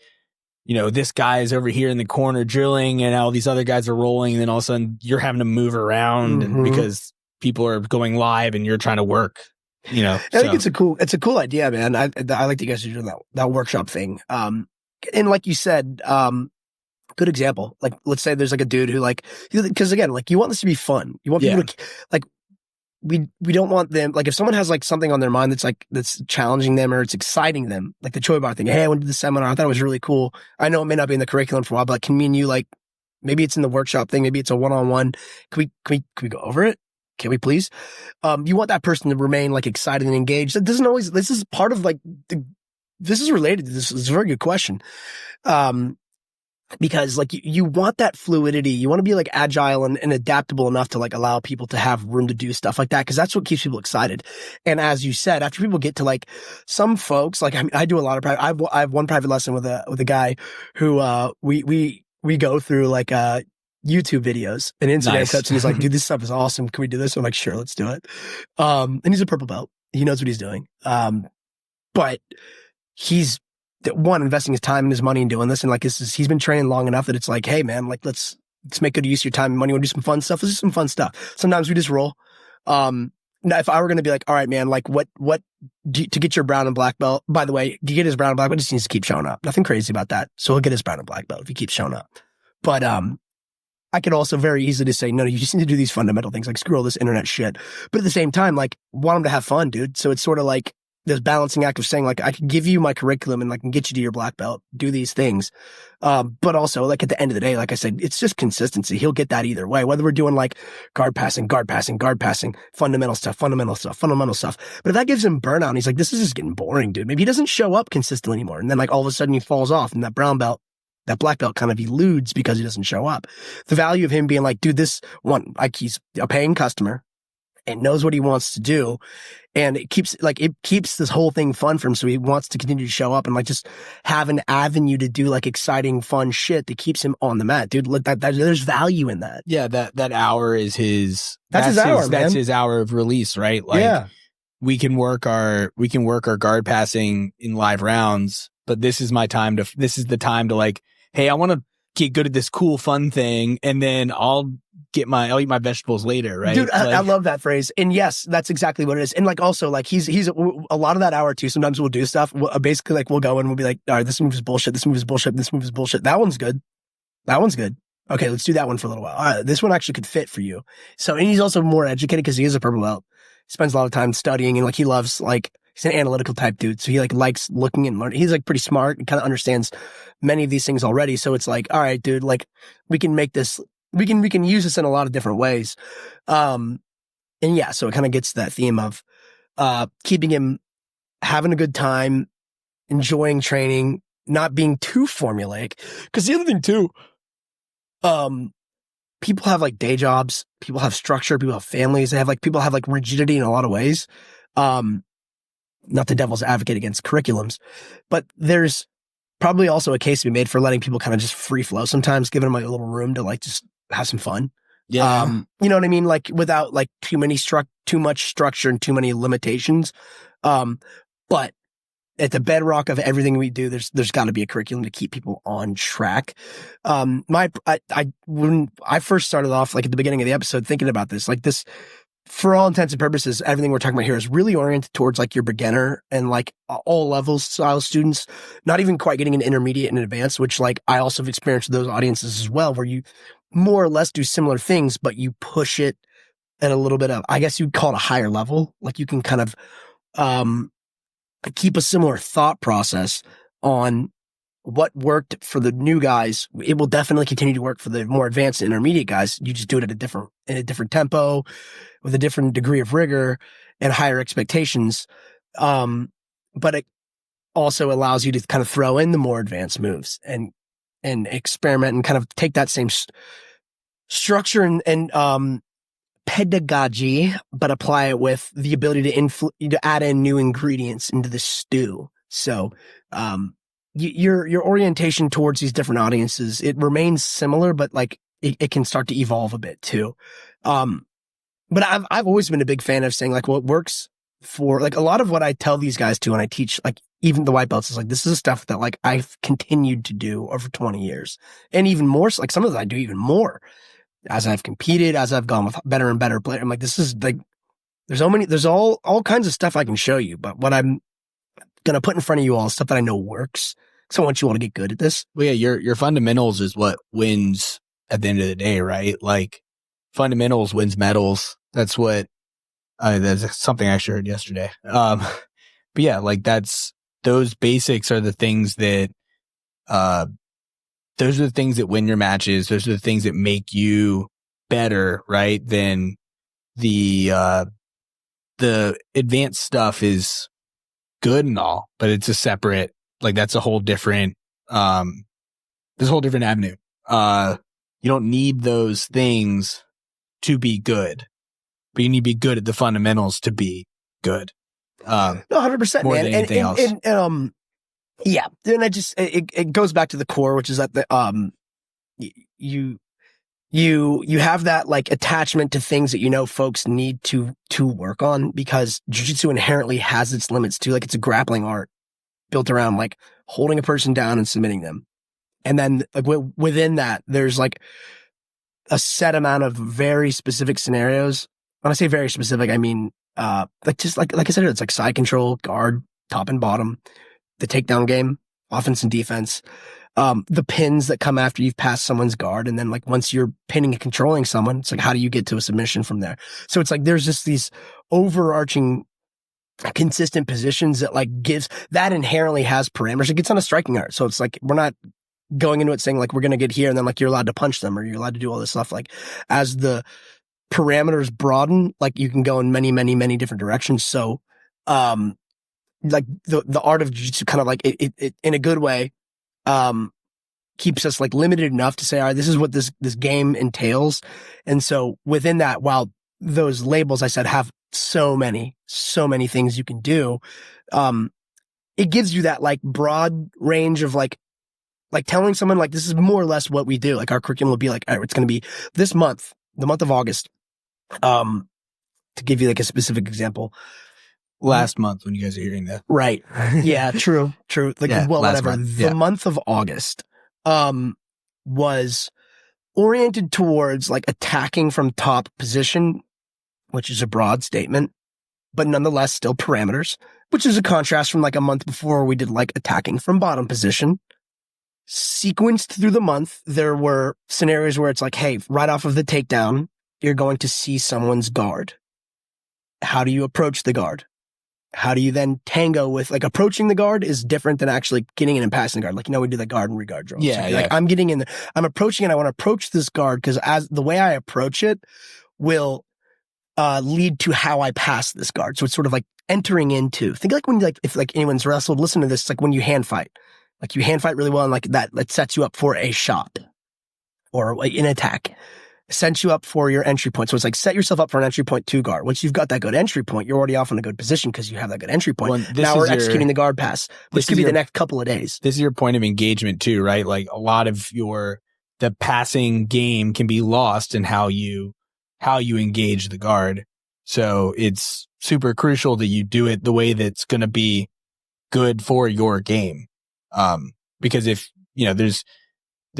this guy is over here in the corner drilling and all these other guys are rolling. And then all of a sudden you're having to move around because people are going live and you're trying to work. I think it's a cool idea, man. I like that you guys are doing that workshop thing. And like you said, good example. Like, let's say there's like a dude who like, because again, like you want this to be fun. You want people to like, we don't want them, like if someone has like something on their mind that's challenging them or it's exciting them, like the Choi Bar thing. Hey, I went to the seminar. I thought it was really cool. I know it may not be in the curriculum for a while, but like, can me and you, like, maybe it's in the workshop thing. Maybe it's a one-on-one. Can we go over it? Can we please? You want that person to remain like excited and engaged. That doesn't always, this is part of like, this is related to this. It's a very good question. Because like you want that fluidity. You want to be like agile and adaptable enough to like allow people to have room to do stuff like that. Cause that's what keeps people excited. And as you said, after people get to like some folks, like I do a lot of private, I have one private lesson with a guy who, we go through like, YouTube videos and Instagram clips, and he's like, dude, this stuff is awesome. Can we do this? I'm like, sure, let's do it. And he's a purple belt. He knows what he's doing. But he's investing his time and his money in doing this. And like, he's been training long enough that it's like, hey man, like let's make good use of your time and money. Want to do some fun stuff? Let's do some fun stuff. Sometimes we just roll. Now if I were going to be like, all right, man, like what to get your brown and black belt, by the way, to get his brown and black belt, just needs to keep showing up. Nothing crazy about that. So he'll get his brown and black belt if he keeps showing up. But, I could also very easily just say, no, you just need to do these fundamental things, like screw all this internet shit. But at the same time, like, want them to have fun, dude. So it's sort of like this balancing act of saying, like, I can give you my curriculum and like can get you to your black belt, do these things. But also, like, at the end of the day, like I said, it's just consistency. He'll get that either way, whether we're doing like guard passing, fundamental stuff. But if that gives him burnout and he's like, this is just getting boring, dude. Maybe he doesn't show up consistently anymore. And then like all of a sudden he falls off and that brown belt, that black belt kind of eludes because he doesn't show up. The value of him being like, dude, this one, like he's a paying customer and knows what he wants to do. And it keeps this whole thing fun for him. So he wants to continue to show up and like just have an avenue to do like exciting, fun shit that keeps him on the mat. Dude, look, there's value in that. Yeah. That hour is that's his hour, man. That's his hour of release, right? Like, yeah. we can work our guard passing in live rounds, but this is the time to like, hey, I want to get good at this cool, fun thing, and then I'll eat my vegetables later, right? Dude, I love that phrase. And yes, that's exactly what it is. And like, also, like he's a lot of that hour too. Sometimes we'll do stuff. Basically, like we'll go and we'll be like, all right, this move is bullshit. This move is bullshit. This move is bullshit. That one's good. Okay, let's do that one for a little while. All right, this one actually could fit for you. So, and he's also more educated because he is a purple belt. He spends a lot of time studying and like he loves like, he's an analytical type dude. So he like likes looking and learning. He's like pretty smart and kind of understands many of these things already. So it's like, all right, dude, like we can make this, we can use this in a lot of different ways. And yeah, so it kind of gets that theme of, keeping him having a good time, enjoying training, not being too formulaic. Cause the other thing too, people have like day jobs, people have structure, people have families, people have like rigidity in a lot of ways. Not the devil's advocate against curriculums, but there's probably also a case to be made for letting people kind of just free flow sometimes, giving them like a little room to like just have some fun. Yeah. You know what I mean? Like without like too much structure and too many limitations. But at the bedrock of everything we do, there's got to be a curriculum to keep people on track. When I first started off, like at the beginning of the episode, thinking about this, like this, for all intents and purposes, everything we're talking about here is really oriented towards like your beginner and like all levels style students, not even quite getting into intermediate and advanced, which like I also have experienced those audiences as well, where you more or less do similar things, but you push it at a little bit of, I guess you'd call it a higher level. Like you can kind of, keep a similar thought process on what worked for the new guys. It will definitely continue to work for the more advanced and intermediate guys. You just do it at in a different tempo with a different degree of rigor and higher expectations. But it also allows you to kind of throw in the more advanced moves and experiment and kind of take that same structure and pedagogy, but apply it with the ability to add in new ingredients into the stew. So, your orientation towards these different audiences, it remains similar, but like it can start to evolve a bit too. But I've always been a big fan of saying like what works for like a lot of what I tell these guys to when I teach, like even the white belts is like, this is stuff that like I've continued to do over 20 years and even more. Like some of them I do even more as I've competed, as I've gone with better and better players. I'm like, this is like, There's all kinds of stuff I can show you, but what I'm going to put in front of you all is stuff that I know works. So I want you all to get good at this. Well, yeah, your fundamentals is what wins at the end of the day, right? Like fundamentals wins medals. That's what, that's something I actually heard yesterday. But yeah, like those basics are the things that, those are the things that win your matches. Those are the things that make you better, right? Than the advanced stuff is good and all, but it's a separate, like that's a whole different, there's a whole different avenue. You don't need those things to be good, but you need to be good at the fundamentals to be good. No, 100%, more man. than anything else. Yeah. And it goes back to the core, which is that you have that like attachment to things that, you know, folks need to work on, because jiu-jitsu inherently has its limits too. Like it's a grappling art built around like holding a person down and submitting them. And then like within that, there's like a set amount of very specific scenarios. When I say very specific, I mean, like I said, it's like side control, guard, top and bottom, the takedown game, offense and defense, the pins that come after you've passed someone's guard. And then like once you're pinning and controlling someone, it's like, how do you get to a submission from there? So it's like, there's just these overarching consistent positions that like that inherently has parameters. It gets on a striking art. So it's like, we're not going into it saying like, we're going to get here and then like you're allowed to punch them or you're allowed to do all this stuff. Like as the parameters broaden, like you can go in many, many, many different directions. So, like the art of jiu-jitsu kind of like it in a good way, keeps us like limited enough to say, all right, this is what this game entails. And so within that, while those labels I said have so many things you can do, it gives you that like broad range of like telling someone like, this is more or less what we do. Like our curriculum will be like, all right, it's going to be this month, the month of August. To give you like a specific example, last month when you guys are hearing that. Right. Yeah, true. Like, Yeah, well, last whatever. month. The month of August, was oriented towards like attacking from top position, which is a broad statement, but nonetheless still parameters, which is a contrast from like a month before we did like attacking from bottom position. Sequenced through the month, there were scenarios where it's like, hey, right off of the takedown, you're going to see someone's guard. How do you approach the guard? How do you then tango with, like, approaching the guard is different than actually getting in and passing the guard. Like, you know, we do the guard and regard drill. Yeah, so, like, I'm getting in, I'm approaching it. I want to approach this guard because as the way I approach it will lead to how I pass this guard. So it's sort of like entering into, think like when, like, if like anyone's wrestled, listen to this, it's like when you hand fight. Like you hand fight really well and like that sets you up for a shot or like an attack. Sets you up for your entry point. So it's like set yourself up for an entry point to guard. Once you've got that good entry point, you're already off in a good position because you have that good entry point. Well, now we're executing the guard pass. This could be the next couple of days. This is your point of engagement too, right? Like a lot of the passing game can be lost in how you engage the guard. So it's super crucial that you do it the way that's going to be good for your game. Because if, you know, there's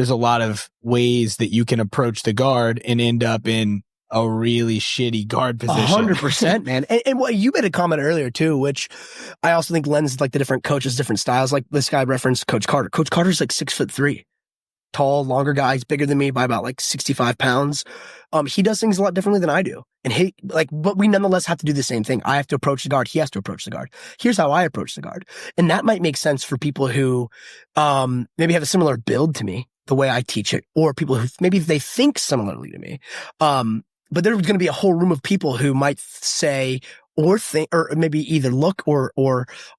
a lot of ways that you can approach the guard and end up in a really shitty guard position. 100%, man. And what you made a comment earlier too, which I also think lends like the different coaches, different styles. Like this guy referenced Coach Carter. Coach Carter's like 6'3", tall, longer guy. He's bigger than me by about like 65 pounds. He does things a lot differently than I do. And but we nonetheless have to do the same thing. I have to approach the guard. He has to approach the guard. Here's how I approach the guard. And that might make sense for people who, maybe have a similar build to me, the way I teach it, or people who maybe they think similarly to me. But there's going to be a whole room of people who might say or think, or maybe either look or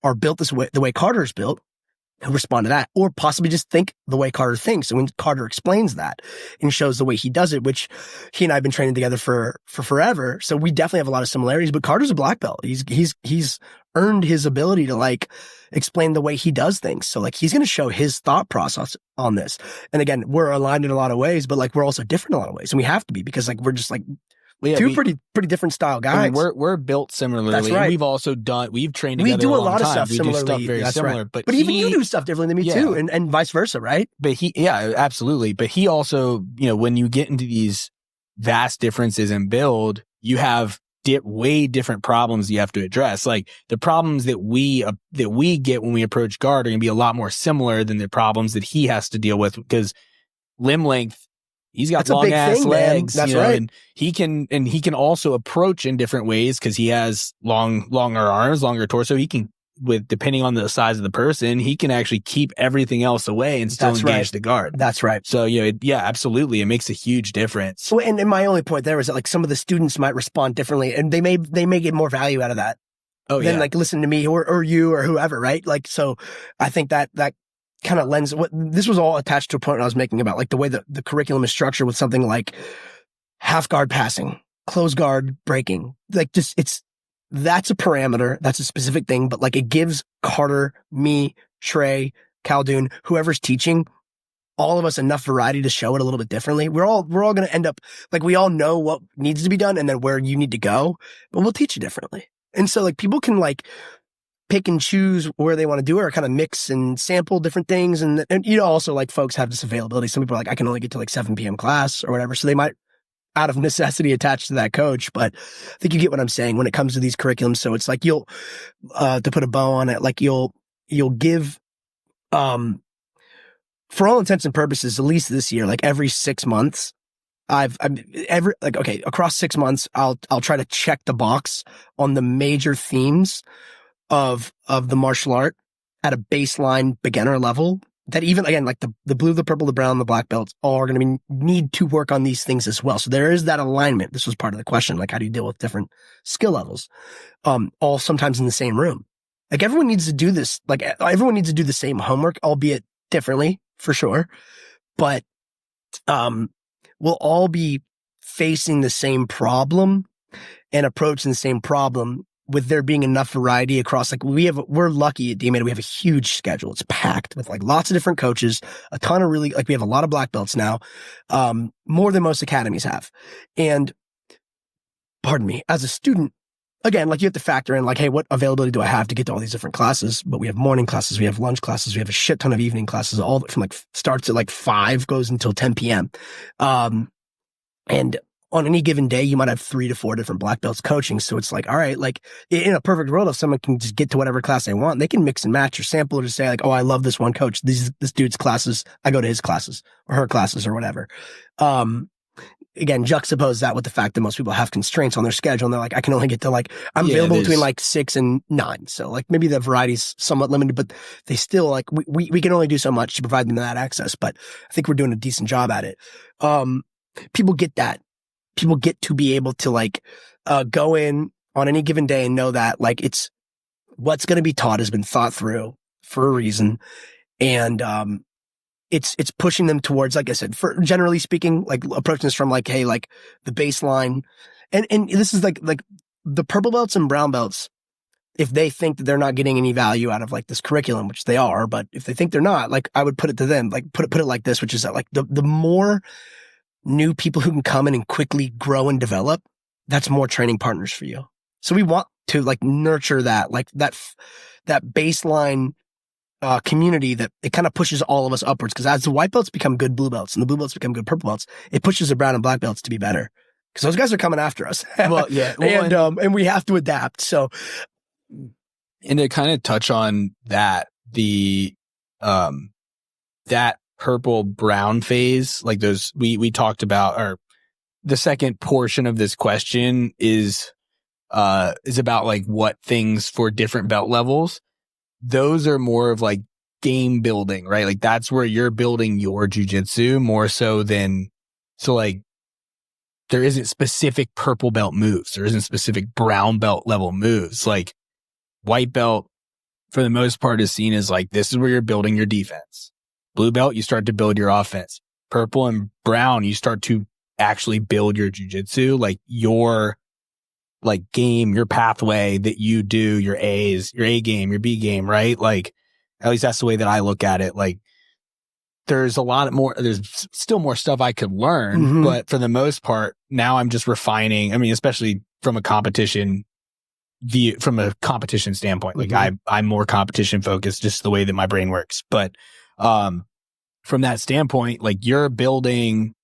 are built this way, the way Carter's built, and respond to that, or possibly just think the way Carter thinks. And when Carter explains that and shows the way he does it, which he and I have been training together for forever. So we definitely have a lot of similarities, but Carter's a black belt. He's earned his ability to like explain the way he does things. So like he's going to show his thought process on this. And again, we're aligned in a lot of ways, but like we're also different in a lot of ways. And we have to be because like we're just like two pretty different style guys. I mean, we're built similarly. That's right. We've trained together. We do a long lot of time. stuff we similarly. Do stuff very That's similar. right. But even you do stuff differently than me too, and vice versa, right? But absolutely. But he also, you know, when you get into these vast differences in build, you have way different problems you have to address. Like the problems that we get when we approach guard are going to be a lot more similar than the problems that he has to deal with, because limb length, he's got That's a long big ass thing, legs, man. That's right. and he can also approach in different ways because he has longer arms, longer torso. He can, depending on the size of the person, he can actually keep everything else away and still engage the guard. That's right. So absolutely, it makes a huge difference. So, and my only point there is that like some of the students might respond differently, and they may get more value out of that than like listen to me or you or whoever, right? Like, so I think that kind of lends what this was all attached to a point I was making about like the way that the curriculum is structured with something like half guard passing, close guard breaking, like just that's a parameter. That's a specific thing, but like it gives Carter, me, Trey, Caldoon, whoever's teaching, all of us enough variety to show it a little bit differently. We're all going to end up like, we all know what needs to be done and then where you need to go, but we'll teach you differently. And so like people can like pick and choose where they want to do it or kind of mix and sample different things. And also like folks have this availability. Some people are like, I can only get to like 7 p.m. class or whatever. So they might out of necessity attached to that coach. But I think you get what I'm saying when it comes to these curriculums. So it's like you'll, to put a bow on it, like you'll give, for all intents and purposes, at least this year, like every 6 months, across 6 months, I'll try to check the box on the major themes of the martial art at a baseline beginner level. That even, again, like the blue, the purple, the brown, the black belts all are going to need to work on these things as well. So there is that alignment. This was part of the question. Like, how do you deal with different skill levels? All sometimes in the same room. Like everyone needs to do this. Like everyone needs to do the same homework, albeit differently for sure. But, we'll all be facing the same problem and approaching the same problem, with there being enough variety across, like we're lucky at DMA, we have a huge schedule. It's packed with like lots of different coaches, a ton of really, like we have a lot of black belts now, more than most academies have. And pardon me, as a student, again, like you have to factor in like, hey, what availability do I have to get to all these different classes? But we have morning classes, we have lunch classes, we have a shit ton of evening classes, all from like starts at like 5, goes until 10 p.m. And on any given day, you might have 3 to 4 different black belts coaching. So it's like, all right, like in a perfect world, if someone can just get to whatever class they want, they can mix and match or sample or just say like, oh, I love this one coach. This dude's classes, I go to his classes or her classes or whatever. Again, juxtapose that with the fact that most people have constraints on their schedule and they're like, I can only get to like, I'm available between like 6 and 9. So like maybe the variety's somewhat limited, but they still like, we can only do so much to provide them that access. But I think we're doing a decent job at it. People get that. People get to be able to like, go in on any given day and know that like it's what's going to be taught has been thought through for a reason. And, it's pushing them towards, like I said, for generally speaking, like approaching this from like, hey, like the baseline. And this is like the purple belts and brown belts, if they think that they're not getting any value out of like this curriculum, which they are, but if they think they're not, like I would put it to them, like put it like this, which is that like the more new people who can come in and quickly grow and develop, that's more training partners for you. So we want to like nurture that, like that baseline community that it kind of pushes all of us upwards. Because as the white belts become good blue belts and the blue belts become good purple belts, it pushes the brown and black belts to be better. Because those guys are coming after us. Well, yeah. Well, and we have to adapt. So, and to kind of touch on that, that purple brown phase, like those we talked about, or the second portion of this question is about like what things for different belt levels. Those are more of like game building, right? Like that's where you're building your jiu-jitsu more so than, so like there isn't specific purple belt moves. There isn't specific brown belt level moves. Like white belt for the most part is seen as like, this is where you're building your defense. Blue belt, you start to build your offense. Purple and brown, you start to actually build your jiu-jitsu, like your like game, your pathway that you do, your A's, your A game, your B game, right? Like, at least that's the way that I look at it. Like, there's still more stuff I could learn, but for the most part, now I'm just refining. I mean, especially from a competition standpoint, like I'm more competition focused, just the way that my brain works. But, from that standpoint, like you're building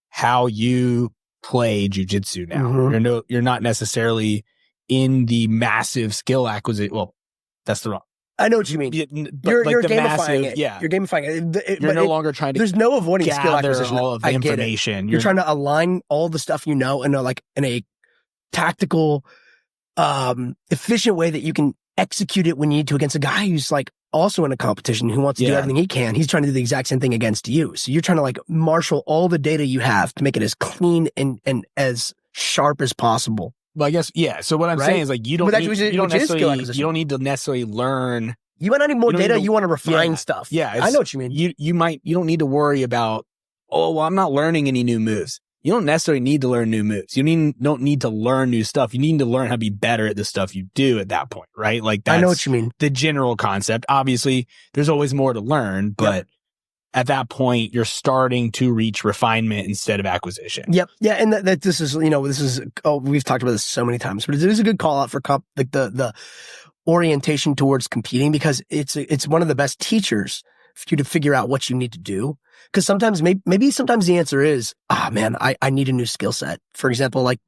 how you play jiu-jitsu now. Mhm. You're not necessarily in the massive skill acquisition. Well, that's the wrong. I know what you mean. But You're like the gamifying massive, it. yeah. You're gamifying it. You're no longer trying to There's no avoiding skill gather acquisition. all of the I get it. information. You're trying to align all the stuff you know in a tactical, efficient way that you can execute it when you need to against a guy who's like also in a competition who wants to do everything he can. He's trying to do the exact same thing against you. So you're trying to like marshal all the data you have to make it as clean and as sharp as possible. Well, I guess, yeah. So what I'm saying is like, you don't need to necessarily learn. You might not need more data. You want to refine stuff. Yeah. I know what you mean. You don't need to worry about, oh, well, I'm not learning any new moves. You don't necessarily need to learn new moves. You don't need to learn new stuff. You need to learn how to be better at the stuff you do at that point, right? Like that's I know what you mean. The general concept. Obviously, there's always more to learn, but at that point, you're starting to reach refinement instead of acquisition. Yep. Yeah. And that this is, we've talked about this so many times, but it is a good call out for the orientation towards competing, because it's one of the best teachers for you to figure out what you need to do. Because sometimes, maybe sometimes the answer is, man, I need a new skill set. For example, like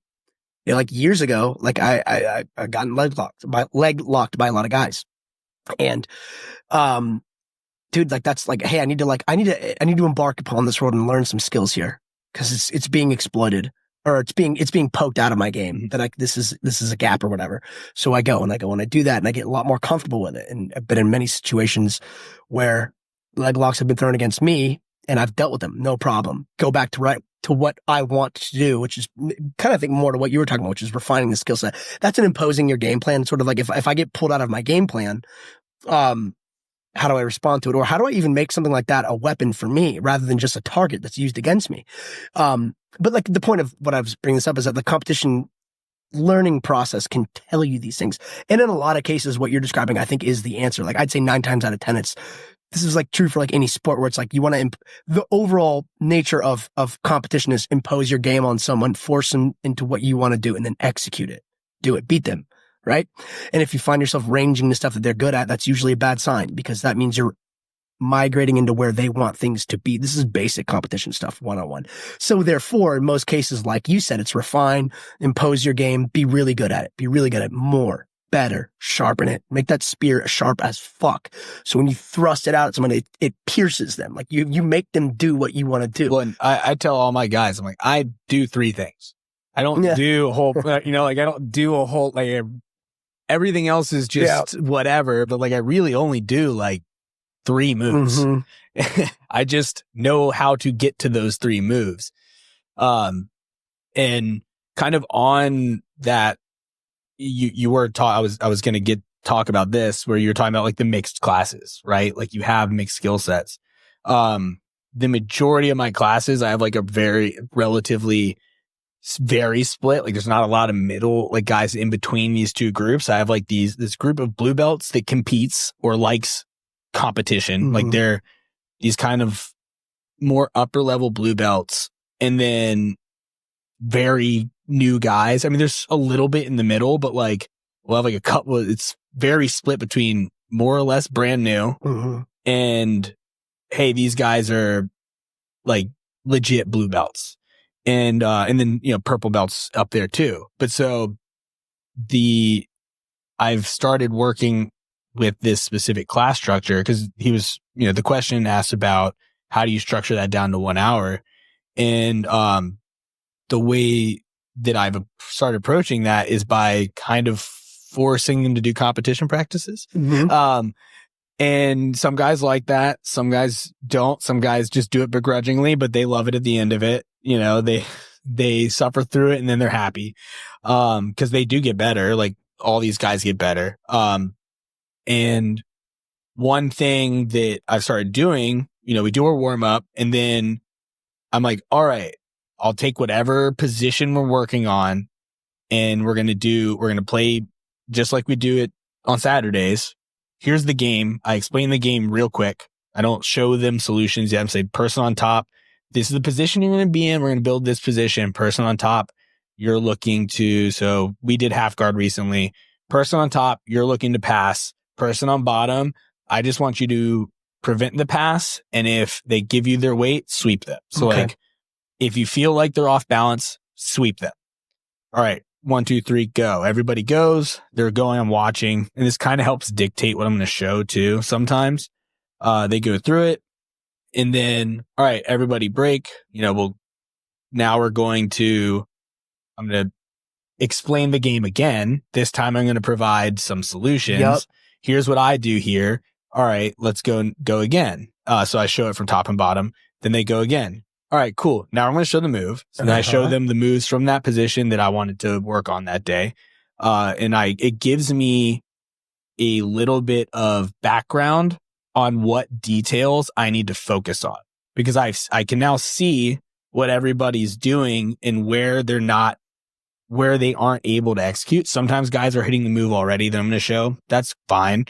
years ago, like I gotten leg locked by a lot of guys. And, dude, like that's like, hey, I need to embark upon this road and learn some skills here, because it's being exploited, or it's being poked out of my game, that this is a gap or whatever. So I go and I do that, and I get a lot more comfortable with it. And I've been in many situations where leg locks have been thrown against me, and I've dealt with them, no problem. Go back to what I want to do, which is kind of think more to what you were talking about, which is refining the skill set. That's an imposing your game plan. Sort of like if I get pulled out of my game plan, how do I respond to it? Or how do I even make something like that a weapon for me rather than just a target that's used against me? But like the point of what I was bringing this up is that the competition learning process can tell you these things. And in a lot of cases, what you're describing, I think, is the answer. Like I'd say 9 times out of 10, this is like true for like any sport where it's like you want to, the overall nature of competition is impose your game on someone, force them into what you want to do, and then execute it, do it, beat them. Right. And if you find yourself ranging the stuff that they're good at, that's usually a bad sign, because that means you're migrating into where they want things to be. This is basic competition stuff, one-on-one. So therefore, in most cases, like you said, it's refine, impose your game, be really good at it, more, better, sharpen it, make that spear sharp as fuck. So when you thrust it out at someone, it pierces them. Like you make them do what you want to do. Well, and I tell all my guys, I'm like, I do 3 things. I don't do a whole, I don't do a whole, like, everything else is just whatever, but like I really only do like 3 moves. Mm-hmm. I just know how to get to those 3 moves. And kind of on that, you were taught, I was going to talk about this, where you're talking about like the mixed classes, right? Like you have mixed skill sets. The majority of my classes, I have like a relatively very split. Like there's not a lot of middle, like guys in between these 2 groups. I have like this group of blue belts that competes or likes competition. Mm-hmm. Like they're these kind of more upper level blue belts, and then very new guys. I mean, there's a little bit in the middle, but like we'll have like a couple, it's very split between more or less brand new and hey, these guys are like legit blue belts. And then, purple belts up there too. But so I've started working with this specific class structure, because he was, the question asked about how do you structure that down to 1 hour? And, the way that I've started approaching that is by kind of forcing them to do competition practices. Mm-hmm. And some guys like that. Some guys don't. Some guys just do it begrudgingly, but they love it at the end of it. They suffer through it and then they're happy. Cause they do get better. Like all these guys get better. And one thing that I've started doing, we do our warm up, and then I'm like, all right, I'll take whatever position we're working on, and we're going to play just like we do it on Saturdays. Here's the game. I explain the game real quick. I don't show them solutions yet. I'm saying person on top, this is the position you're going to be in. We're going to build this position. Person on top, you're looking to, so we did half guard recently. Person on top, you're looking to pass. Person on bottom, I just want you to prevent the pass. And if they give you their weight, sweep them. So like, if you feel like they're off balance, sweep them. All right, 1, 2, 3, go. Everybody goes. They're going. I'm watching, and this kind of helps dictate what I'm going to show too. Sometimes they go through it, and then all right, everybody break. Now we're going to. I'm going to explain the game again. This time I'm going to provide some solutions. Yep. Here's what I do here. All right, let's go again. So I show it from top and bottom. Then they go again. All right, cool. Now I'm going to show the move. So then I show them the moves from that position that I wanted to work on that day. And it gives me a little bit of background on what details I need to focus on, because I can now see what everybody's doing and where they aren't able to execute. Sometimes guys are hitting the move already that I'm going to show. That's fine.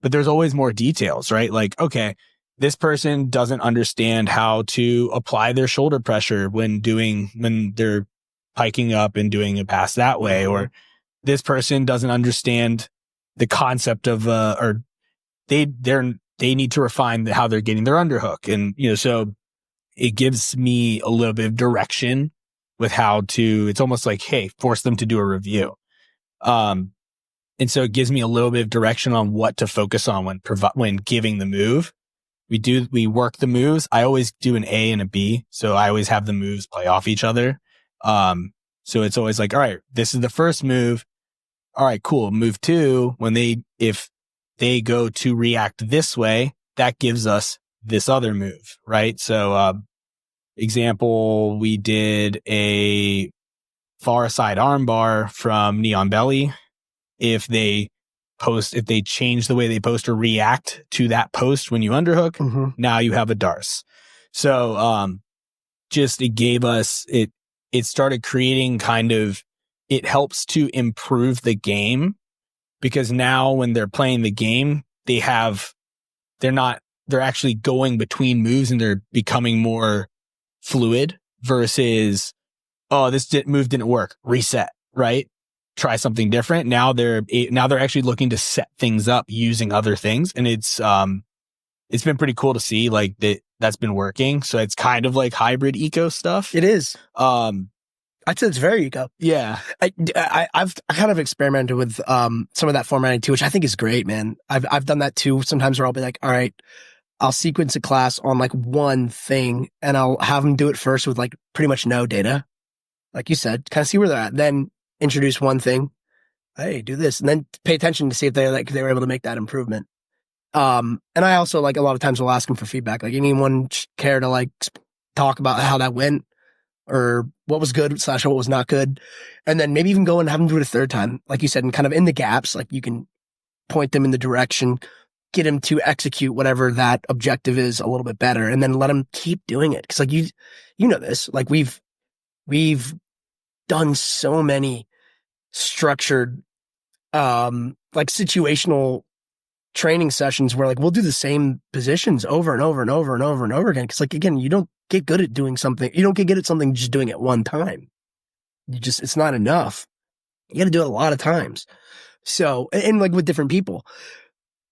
But there's always more details, right? Like, okay, this person doesn't understand how to apply their shoulder pressure when they're hiking up and doing a pass that way. Or this person doesn't understand the concept of, or they need to refine how they're getting their underhook. And, so it gives me a little bit of direction with how to, it's almost like, hey, force them to do a review. And so it gives me a little bit of direction on what to focus on when giving the move. We work the moves. I always do an A and a B. So I always have the moves play off each other. So it's always like, all right, this is the first move. All right, cool. Move 2, if they go to react this way, that gives us this other move, right? So, example, we did a far side armbar from knee on belly. If they change the way they post or react to that post when you underhook, now you have a darce. So, it gave us, it started creating it helps to improve the game, because now when they're playing the game, they're actually going between moves and they're becoming more fluid versus, oh, this move didn't work. Reset, right? Try something different. Now they're actually looking to set things up using other things. And it's been pretty cool to see like that's been working. So it's kind of like hybrid eco stuff. It is. I'd say it's very eco. Yeah. I've kind of experimented with some of that formatting too, which I think is great, man. I've done that too. Sometimes where I'll be like, all right, I'll sequence a class on like one thing and I'll have them do it first with like pretty much no data. Like you said, kind of see where they're at. Then introduce one thing. Hey, do this. And then pay attention to see if they were able to make that improvement. And I also like a lot of times will ask them for feedback. Like anyone care to like talk about how that went or what was good / what was not good. And then maybe even go and have them do it a third time. Like you said, and kind of in the gaps, like you can point them in the direction, get them to execute whatever that objective is a little bit better, and then let them keep doing it. Cause like you know this, like we've done so many structured, like situational training sessions where like we'll do the same positions over and over and over and over and over again. Cause like, again, you don't get good at doing something. You don't get good at something just doing it one time. It's not enough. You got to do it a lot of times. So, and like with different people.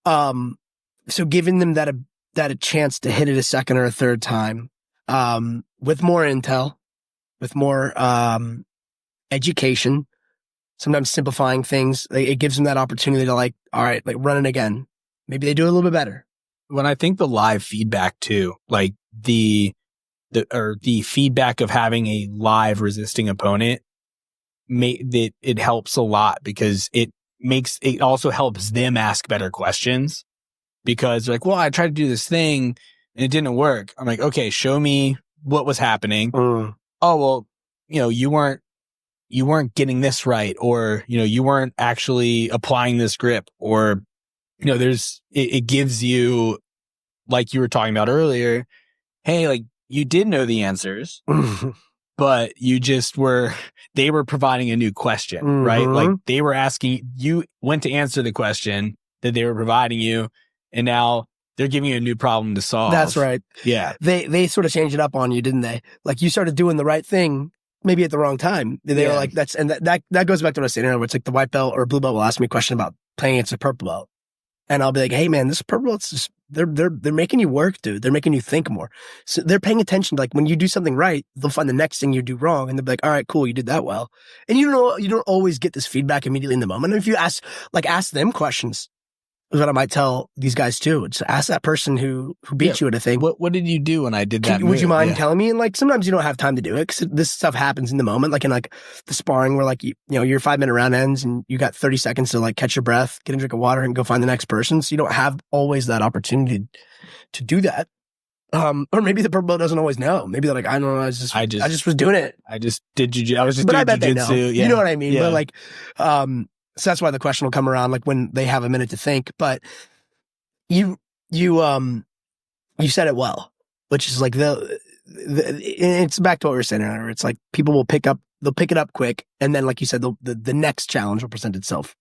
So giving them that a chance to hit it a second or a third time, with more intel, with more, education, sometimes simplifying things, it gives them that opportunity to like, all right, like run it again. Maybe they do it a little bit better. When I think the live feedback too, like the feedback of having a live resisting opponent, it helps a lot because it also helps them ask better questions, because they're like, well, I tried to do this thing and it didn't work. I'm like, okay, show me what was happening. Oh, well, you weren't getting this right, or, you weren't actually applying this grip, or, it gives you, like you were talking about earlier, hey, like you did know the answers, but they were providing a new question, right? Like they were asking, you went to answer the question that they were providing you, and now they're giving you a new problem to solve. That's right. Yeah. They sort of changed it up on you, didn't they? Like you started doing the right thing, maybe at the wrong time. They were like, that goes back to what I was saying earlier. It's like the white belt or blue belt will ask me a question about playing against a purple belt. and I'll be like, hey man, this purple, it's just, they're making you work, dude. They're making you think more. So they're paying attention. Like when you do something right, they'll find the next thing you do wrong, and they'll be like, all right, cool, you did that well. And you don't always get this feedback immediately in the moment. And if you ask them questions, is what I might tell these guys too. It's ask that person who beat you at a thing. What did you do when I did that? Would you mind telling me? And like sometimes you don't have time to do it because this stuff happens in the moment. Like in like the sparring where like your 5-minute round ends and you got 30 seconds to like catch your breath, get a drink of water, and go find the next person. So you don't have always that opportunity to do that. Or maybe the purple belt doesn't always know. Maybe they're like, I don't know. I just was doing it. I just did Jiu-Jitsu. I was just but doing I bet Jiu-Jitsu. they know. Yeah. You know what I mean? Yeah. But like, so that's why the question will come around like when they have a minute to think. But you said it well, which is like it's back to what we were saying earlier. It's like people will they'll pick it up quick. And then, like you said, the next challenge will present itself.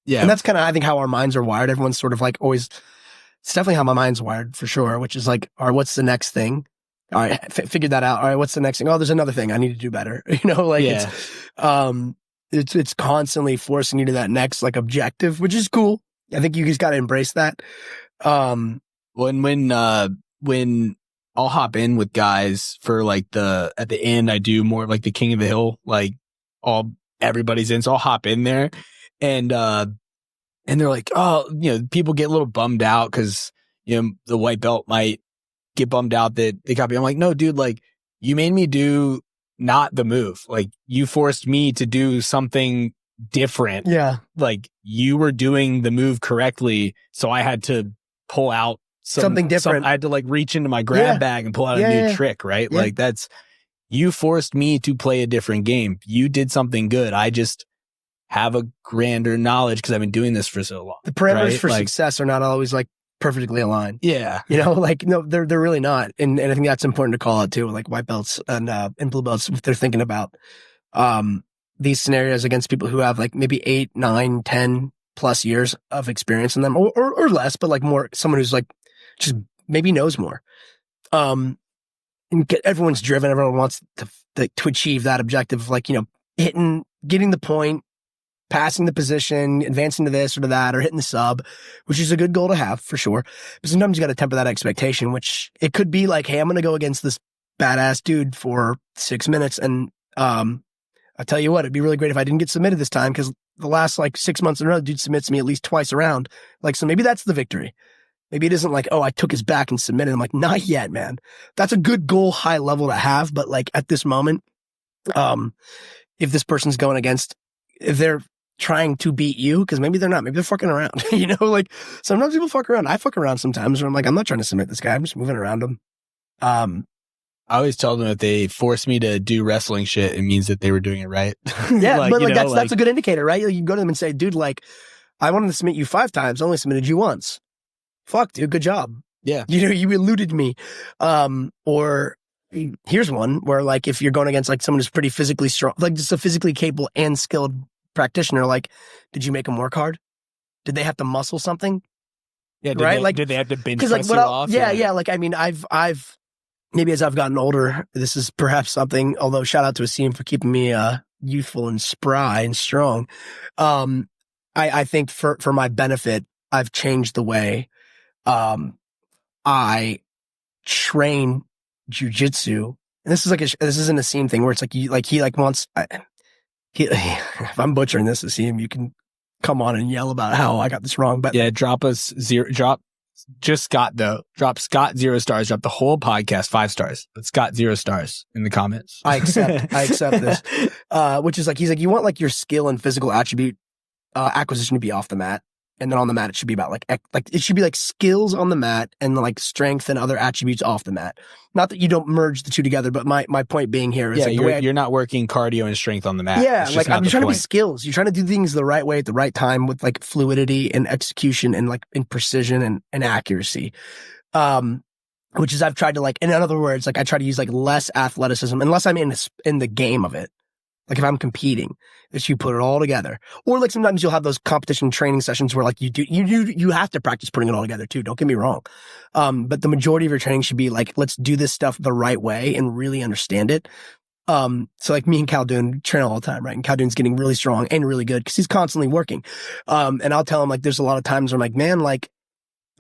Yeah. And that's kind of, I think, how our minds are wired. Everyone's sort of like always, it's definitely how my mind's wired for sure, which is like, all right, what's the next thing? All right, figured that out. All right, what's the next thing? Oh, there's another thing I need to do better. It's constantly forcing you to that next like objective, which is cool. I think you just got to embrace that. When I'll hop in with guys for like at the end, I do more like the King of the Hill, like everybody's in. So I'll hop in there and they're like, oh, people get a little bummed out because, the white belt might get bummed out that they copy. I'm like, no, dude, like you made me do not the move. Like you forced me to do something different. Yeah. Like you were doing the move correctly. So I had to pull out something different. I had to like reach into my grab bag and pull out a new trick, right? Yeah. Like you forced me to play a different game. You did something good. I just have a grander knowledge because I've been doing this for so long. The parameters for success are not always like perfectly aligned. Yeah. Like no, they're really not. And I think that's important to call out too, like white belts and blue belts, if they're thinking about these scenarios against people who have like maybe 8, 9, 10 plus years of experience in them or less, but like more someone who's like just maybe knows more. And everyone's driven. Everyone wants to achieve that objective of like, getting the point, passing the position, advancing to this or to that, or hitting the sub, which is a good goal to have for sure. But sometimes you got to temper that expectation, which it could be like, hey, I'm going to go against this badass dude for 6 minutes. And, I'll tell you what, it'd be really great if I didn't get submitted this time because the last like 6 months in a row, dude submits me at least twice around. Like, so maybe that's the victory. Maybe it isn't like, oh, I took his back and submitted. I'm like, not yet, man. That's a good goal, high level to have. But like at this moment, if this person's going against, if they're trying to beat you, because maybe they're not, maybe they're fucking around, like sometimes people fuck around. I fuck around sometimes where I'm like, I'm not trying to submit this guy. I'm just moving around him. I always tell them if they force me to do wrestling shit, it means that they were doing it right. Yeah, but like that's a good indicator, right? You go to them and say, dude, like I wanted to submit you 5 times, I only submitted you once. Fuck, dude, good job. Yeah. You eluded me. Or here's one where like if you're going against like someone who's pretty physically strong, like just a physically capable and skilled practitioner, like, did you make them work hard? Did they have to muscle something? Yeah, right? Did they have to bench press you off? Yeah. Like, I mean, I've maybe as I've gotten older, this is perhaps something, although shout out to Asim for keeping me youthful and spry and strong. I think for my benefit, I've changed the way I train Jiu-Jitsu. And this is like this isn't a Asim thing where it's like he wants if I'm butchering this, Asim, you can come on and yell about how I got this wrong. But yeah, drop just Scott though. Drop Scott 0 stars. Drop the whole podcast 5 stars. But Scott 0 stars in the comments. I accept this. Which is like he's like, you want like your skill and physical attribute acquisition to be off the mat. And then on the mat, it should be about like it should be like skills on the mat and like strength and other attributes off the mat. Not that you don't merge the two together, but my point being here is you're not working cardio and strength on the mat. Yeah, like I'm trying to be skills. You're trying to do things the right way at the right time with like fluidity and execution and like in precision and accuracy. Which is I've tried to like, in other words, like I try to use like less athleticism unless I'm in the game of it. Like if I'm competing, that you put it all together. Or like sometimes you'll have those competition training sessions where like you have to practice putting it all together too. Don't get me wrong. But the majority of your training should be like, let's do this stuff the right way and really understand it. So like me and Khaldoon train all the time, right? And Khaldoon's getting really strong and really good because he's constantly working. And I'll tell him like, there's a lot of times where I'm like, man, like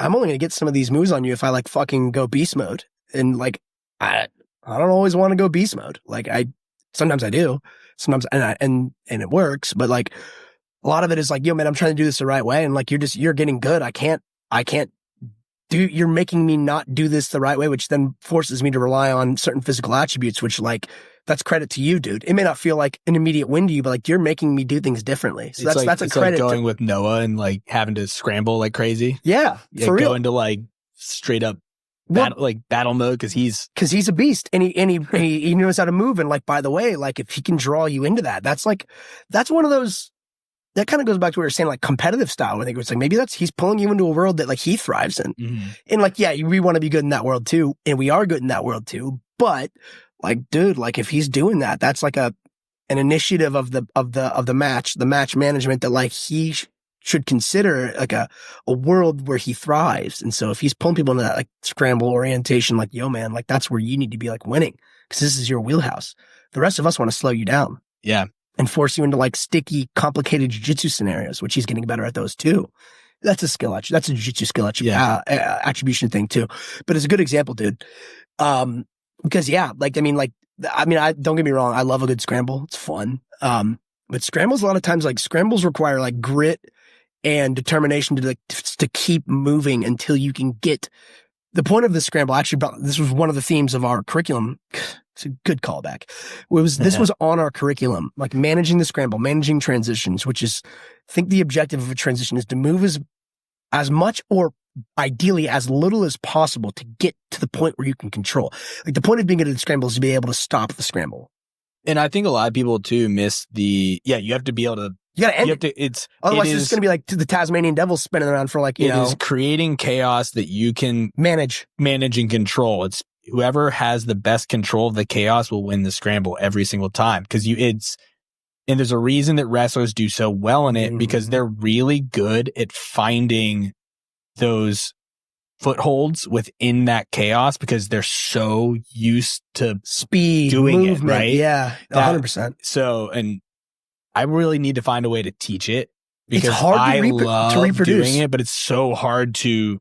I'm only going to get some of these moves on you if I like fucking go beast mode. And like, I don't always want to go beast mode. Like sometimes I do, sometimes, and it works, but like a lot of it is like, yo, man, I'm trying to do this the right way. And like, you're getting good. I can't you're making me not do this the right way, which then forces me to rely on certain physical attributes, which like, that's credit to you, dude. It may not feel like an immediate win to you, but like you're making me do things differently. So that's a credit. Like going with Noah and like having to scramble like crazy. Yeah, for real. Go into like straight up battle mode because he's a beast and he knows how to move. And like, by the way, like if he can draw you into that, that's one of those. That kind of goes back to what we were saying, like competitive style. I think it's like maybe he's pulling you into a world that like he thrives in. Mm-hmm. And like, yeah, we want to be good in that world too. And we are good in that world too. But like, dude, like if he's doing that, that's like an initiative of the match management that like he should consider like a world where he thrives. And so if he's pulling people into that like scramble orientation, like, yo, man, like that's where you need to be like winning because this is your wheelhouse. The rest of us want to slow you down. Yeah. And force you into like sticky, complicated jiu-jitsu scenarios, which he's getting better at those too. That's a skill. That's a jiu-jitsu skill attribution thing too. But it's a good example, dude. Because I don't get me wrong. I love a good scramble. It's fun. But scrambles a lot of times, like scrambles require like grit and determination to keep moving until you can get the point of the scramble. Actually, this was one of the themes of our curriculum. It's a good callback. This was on our curriculum, like managing the scramble, managing transitions, which is, I think the objective of a transition is to move as much or ideally as little as possible to get to the point where you can control. Like the point of being good at the scramble is to be able to stop the scramble. And I think a lot of people too miss you have to be able to. You gotta end it. Otherwise, it's going to be like the Tasmanian devil spinning around for like, It is creating chaos that you can manage and control. It's whoever has the best control of the chaos will win the scramble every single time. And there's a reason that wrestlers do so well in it because they're really good at finding those footholds within that chaos because they're so used to speed, doing movement, it, right? Yeah, 100%. So, and I really need to find a way to teach it because it's hard I love to reproduce. doing it, but it's so hard to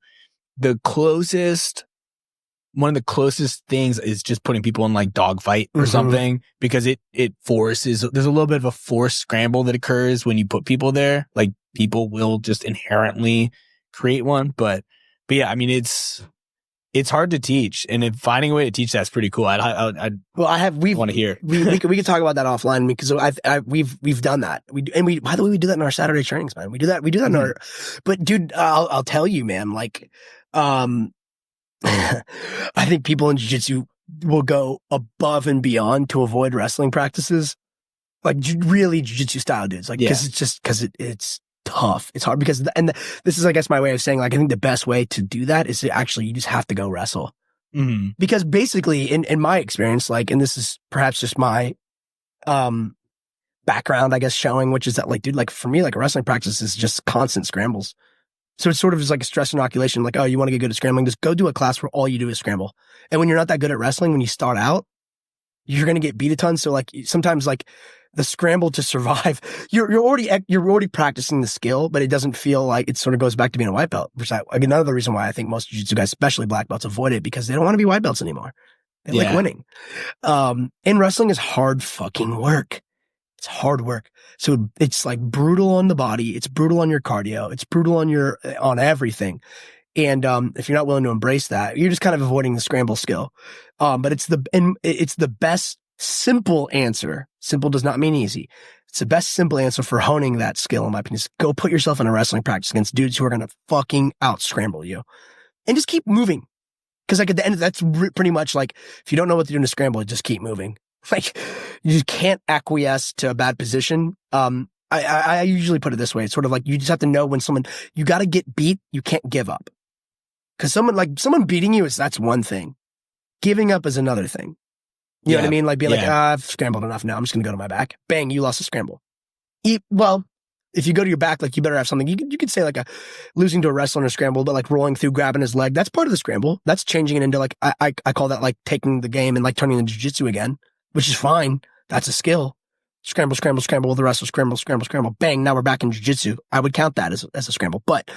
one of the closest things is just putting people in like dogfight or something because it forces, there's a little bit of a forced scramble that occurs when you put people there. Like people will just inherently create one. But yeah, I mean, it's hard to teach, and finding a way to teach that's pretty cool. I want to hear. we can talk about that offline because we've done that. By the way, we do that in our Saturday trainings, man. We do that in our. But dude, I'll tell you, man. Like, I think people in jiu-jitsu will go above and beyond to avoid wrestling practices, like really jiu-jitsu style dudes. Like, because it's tough. It's hard because, this is, I guess, my way of saying, like, I think the best way to do that is to actually, you just have to go wrestle. Mm-hmm. Because basically, in my experience, like, and this is perhaps just my, background, I guess, showing, which is that, like, dude, like, for me, like, a wrestling practice is just constant scrambles. So it's sort of just like a stress inoculation. Like, oh, you want to get good at scrambling? Just go do a class where all you do is scramble. And when you're not that good at wrestling, when you start out, you're going to get beat a ton. So like sometimes like the scramble to survive, you're already practicing the skill, but it doesn't feel like it sort of goes back to being a white belt. Which another reason why I think most jiu-jitsu guys, especially black belts, avoid it because they don't want to be white belts anymore. They like winning. And wrestling is hard fucking work. It's hard work. So it's like brutal on the body. It's brutal on your cardio. It's brutal on everything. And, if you're not willing to embrace that, you're just kind of avoiding the scramble skill. But it's the best simple answer. Simple does not mean easy. It's the best simple answer for honing that skill, in my opinion. Is go put yourself in a wrestling practice against dudes who are going to fucking out scramble you and just keep moving. Cause like at the end, that's pretty much like, if you don't know what to do in a scramble, just keep moving. Like, you just can't acquiesce to a bad position. I usually put it this way. It's sort of like, you just have to know when you got to get beat. You can't give up. Cause someone beating you that's one thing. Giving up is another thing. You know what I mean? Like being like, I've scrambled enough now. I'm just going to go to my back. Bang, you lost a scramble. Well, if you go to your back, like you better have something. You could say like losing to a wrestler in a scramble, but like rolling through, grabbing his leg. That's part of the scramble. That's changing it into like, I call that like taking the game and like turning into jiu-jitsu again, which is fine. That's a skill. scramble, scramble, scramble with the wrestler, scramble, scramble, scramble, bang. Now we're back in jiu-jitsu. I would count that as a scramble. But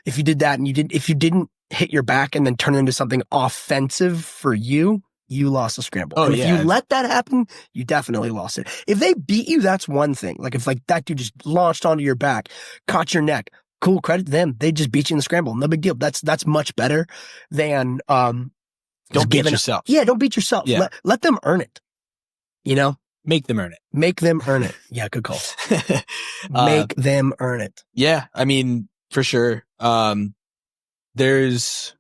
if you did that and if you didn't hit your back and then turn it into something offensive for you, you lost a scramble. Oh, and yeah. if you let that happen, you definitely lost it. If they beat you, that's one thing. Like if like that dude just launched onto your back, caught your neck, cool, credit to them. They just beat you in the scramble. No big deal. That's much better than don't beat yourself. Yeah, don't beat yourself. Yeah. Let them earn it. You know? Make them earn it. Make them earn it. Yeah, good call. Make them earn it. Yeah, I mean, for sure. There's...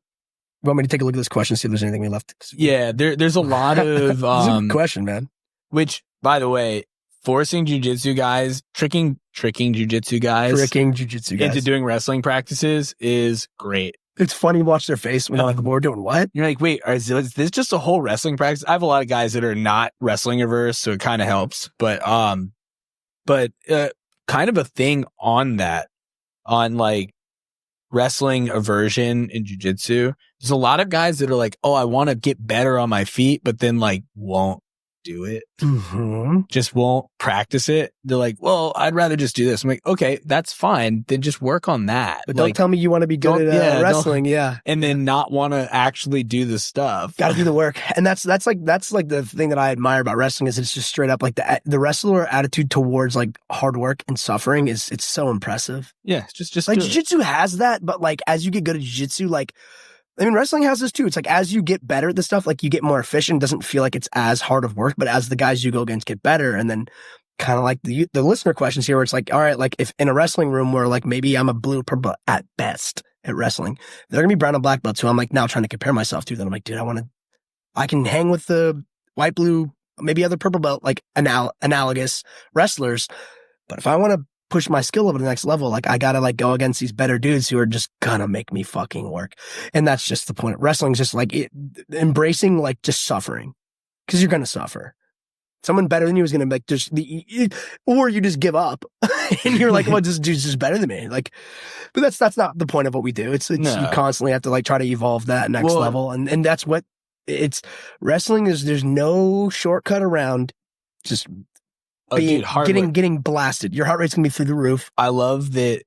You want me to take a look at this question, see if there's anything we left? Yeah, there's a lot of... This is a good question, man. Which, by the way, forcing jiu-jitsu guys, tricking jiu-jitsu guys... into doing wrestling practices is great. It's funny to watch their face when they're like, we're doing what? You're like, wait, is this just a whole wrestling practice? I have a lot of guys that are not wrestling averse, so it kind of helps. But kind of a thing on that, on like wrestling aversion in jiu-jitsu. There's a lot of guys that are like, oh, I want to get better on my feet, but then like won't do it. Mm-hmm. Just won't practice it. They're like, well, I'd rather just do this. I'm like, okay, that's fine. Then just work on that. But don't tell me you want to be good at wrestling. Yeah. And then not want to actually do the stuff. Got to do the work. And that's like the thing that I admire about wrestling is it's just straight up like the wrestler attitude towards like hard work and suffering it's so impressive. Yeah. Just like jiu-jitsu has that, but like as you get good at jiu-jitsu, like, I mean, wrestling has this too. It's like as you get better at this stuff, like you get more efficient. It doesn't feel like it's as hard of work, but as the guys you go against get better, and then kind of like the listener questions here, where it's like, all right, like if in a wrestling room where like maybe I'm a blue or purple at best at wrestling, they're gonna be brown and black belts who I'm like now trying to compare myself to. Then I'm like, dude, I can hang with the white, blue, maybe other purple belt like analogous wrestlers, but if I want to push my skill over to the next level, like I gotta like go against these better dudes who are just gonna make me fucking work. And that's just the point. Wrestling's just like embracing like just suffering, because you're gonna suffer. Someone better than you is gonna like or you just give up and you're like, well, this dude's just better than me. Like, but that's not the point of what we do. It's you constantly have to like try to evolve that next level, and that's what it's wrestling is. There's no shortcut around just getting blasted. Your heart rate's gonna be through the roof. I love that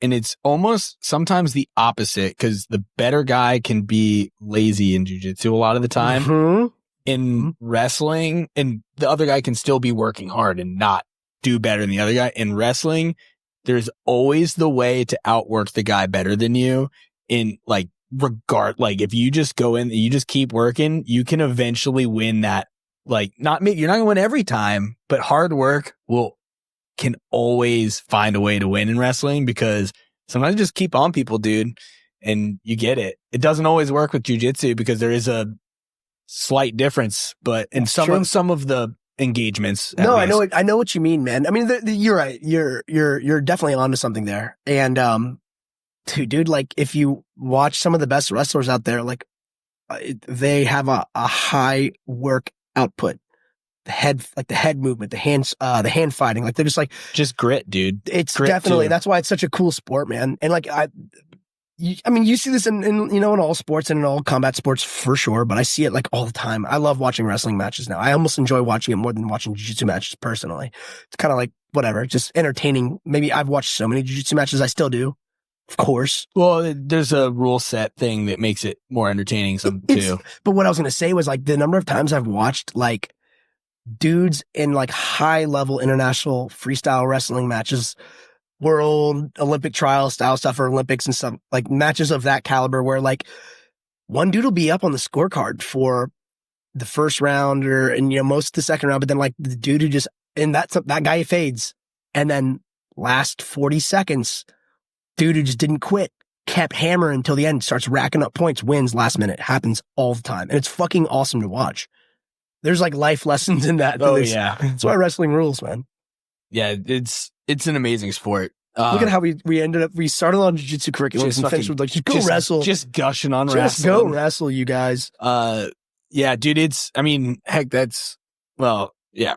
and it's almost sometimes the opposite, because the better guy can be lazy in jiu-jitsu a lot of the time. Mm-hmm. In wrestling, and the other guy can still be working hard and not do better than the other guy. In wrestling, there's always the way to outwork the guy better than you in like if you just go in, you just keep working, you can eventually win that. Like you're not gonna win every time, but hard work can always find a way to win in wrestling, because sometimes you just keep on people, dude, and you get it. It doesn't always work with jiu-jitsu because there is a slight difference, but in some of the engagements. No, I know what you mean, man. I mean, you're right. You're definitely onto something there. And dude, like if you watch some of the best wrestlers out there, like they have a high work output. The head movement, the hand fighting, like they're just grit, dude. It's grit definitely too. That's why it's such a cool sport, man. And like you see this in in all sports and in all combat sports for sure, but I see it like all the time. I love watching wrestling matches now. I almost enjoy watching it more than watching jiu-jitsu matches personally. It's kind of like whatever, just entertaining. Maybe I've watched so many jiu-jitsu matches, I still do, of course. Well, there's a rule set thing that makes it more entertaining too. But what I was going to say was like the number of times I've watched like dudes in like high level international freestyle wrestling matches, world Olympic trial style stuff, or Olympics and stuff, like matches of that caliber where like one dude will be up on the scorecard for the first round and most of the second round, but then like the dude who just, and that guy fades, and then last 40 seconds, dude who just didn't quit, kept hammering until the end, starts racking up points, wins last minute. Happens all the time, and it's fucking awesome to watch. There's like life lessons in that. Oh yeah, that's why wrestling rules, man. Yeah, it's an amazing sport. Look at how we ended up. We started on jiu-jitsu curriculums and finished with like, just go wrestle. Just gushing on wrestling. Just go wrestle, you guys. Yeah, dude. Heck, that's yeah.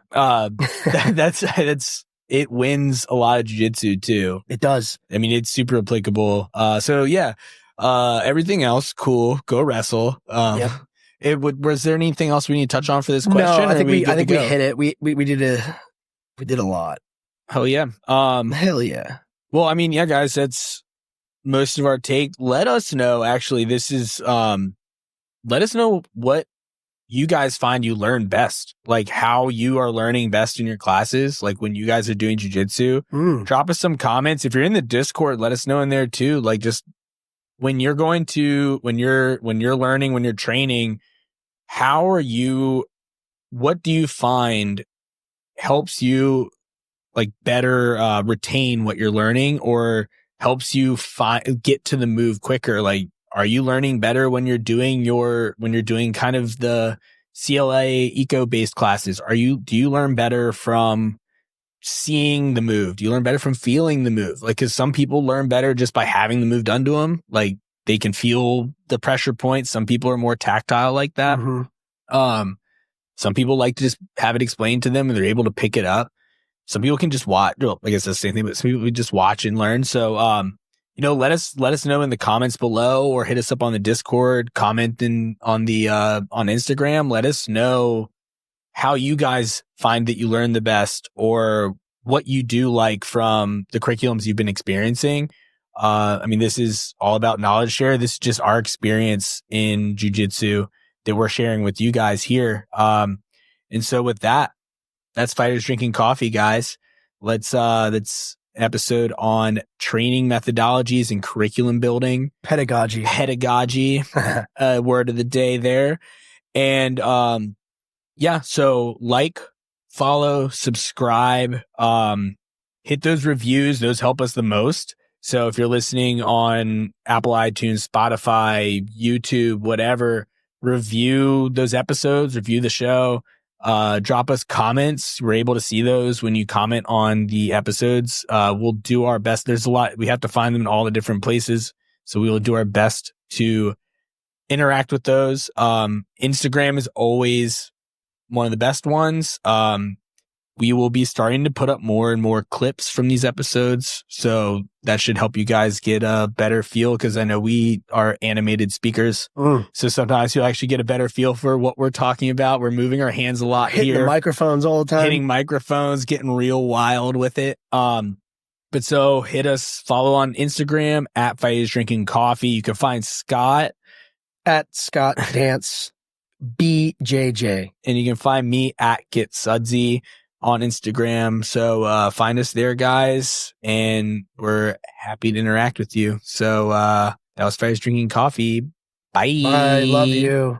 That's it wins a lot of jiu-jitsu too. It does. I mean, it's super applicable. So yeah. Everything else, cool. Go wrestle. Yep. Was there anything else we need to touch on for this question? No, I think we hit it. We did We did a lot. Hell yeah. Hell yeah. Well, I mean, yeah, guys, that's most of our take. Let us know. Actually, this is let us know what you guys find you learn best, like how you are learning best in your classes, like when you guys are doing jiu-jitsu. Drop us some comments. If you're in the Discord, let us know in there too. Like, just when you're learning, when you're training, what do you find helps you like better retain what you're learning, or helps you get to the move quicker? Like, are you learning better when you're doing kind of the CLA eco based classes? Do you learn better from seeing the move? Do you learn better from feeling the move? Like, cause some people learn better just by having the move done to them. Like, they can feel the pressure points. Some people are more tactile like that. Some people like to just have it explained to them and they're able to pick it up. Some people can just watch. Well, I guess that's the same thing, but some people just watch and learn. So, let us know in the comments below, or hit us up on the Discord, comment on Instagram. Let us know how you guys find that you learn the best, or what you do like from the curriculums you've been experiencing. I mean, this is all about knowledge share. This is just our experience in jiu-jitsu that we're sharing with you guys here. And so with that, that's Fighters Drinking Coffee, guys. That's episode on training methodologies and curriculum building. Pedagogy. Word of the day there. And so like, follow, subscribe, hit those reviews. Those help us the most. So if you're listening on Apple, iTunes, Spotify, YouTube, whatever, review those episodes, review the show. Drop us comments. We're able to see those when you comment on the episodes. We'll do our best. There's a lot. We have to find them in all the different places. So we will do our best to interact with those. Instagram is always one of the best ones. We will be starting to put up more and more clips from these episodes. So that should help you guys get a better feel, because I know we are animated speakers. So sometimes you'll actually get a better feel for what we're talking about. We're moving our hands a lot hitting here. The microphones all the time. Hitting microphones, getting real wild with it. But so hit us, follow on Instagram at Fighters Drinking Coffee. You can find Scott at Scott Dance BJJ. And you can find me at Get Sudsy on Instagram. So find us there, guys, and we're happy to interact with you. So that was Fighters Drinking Coffee. Bye. Bye. Love you.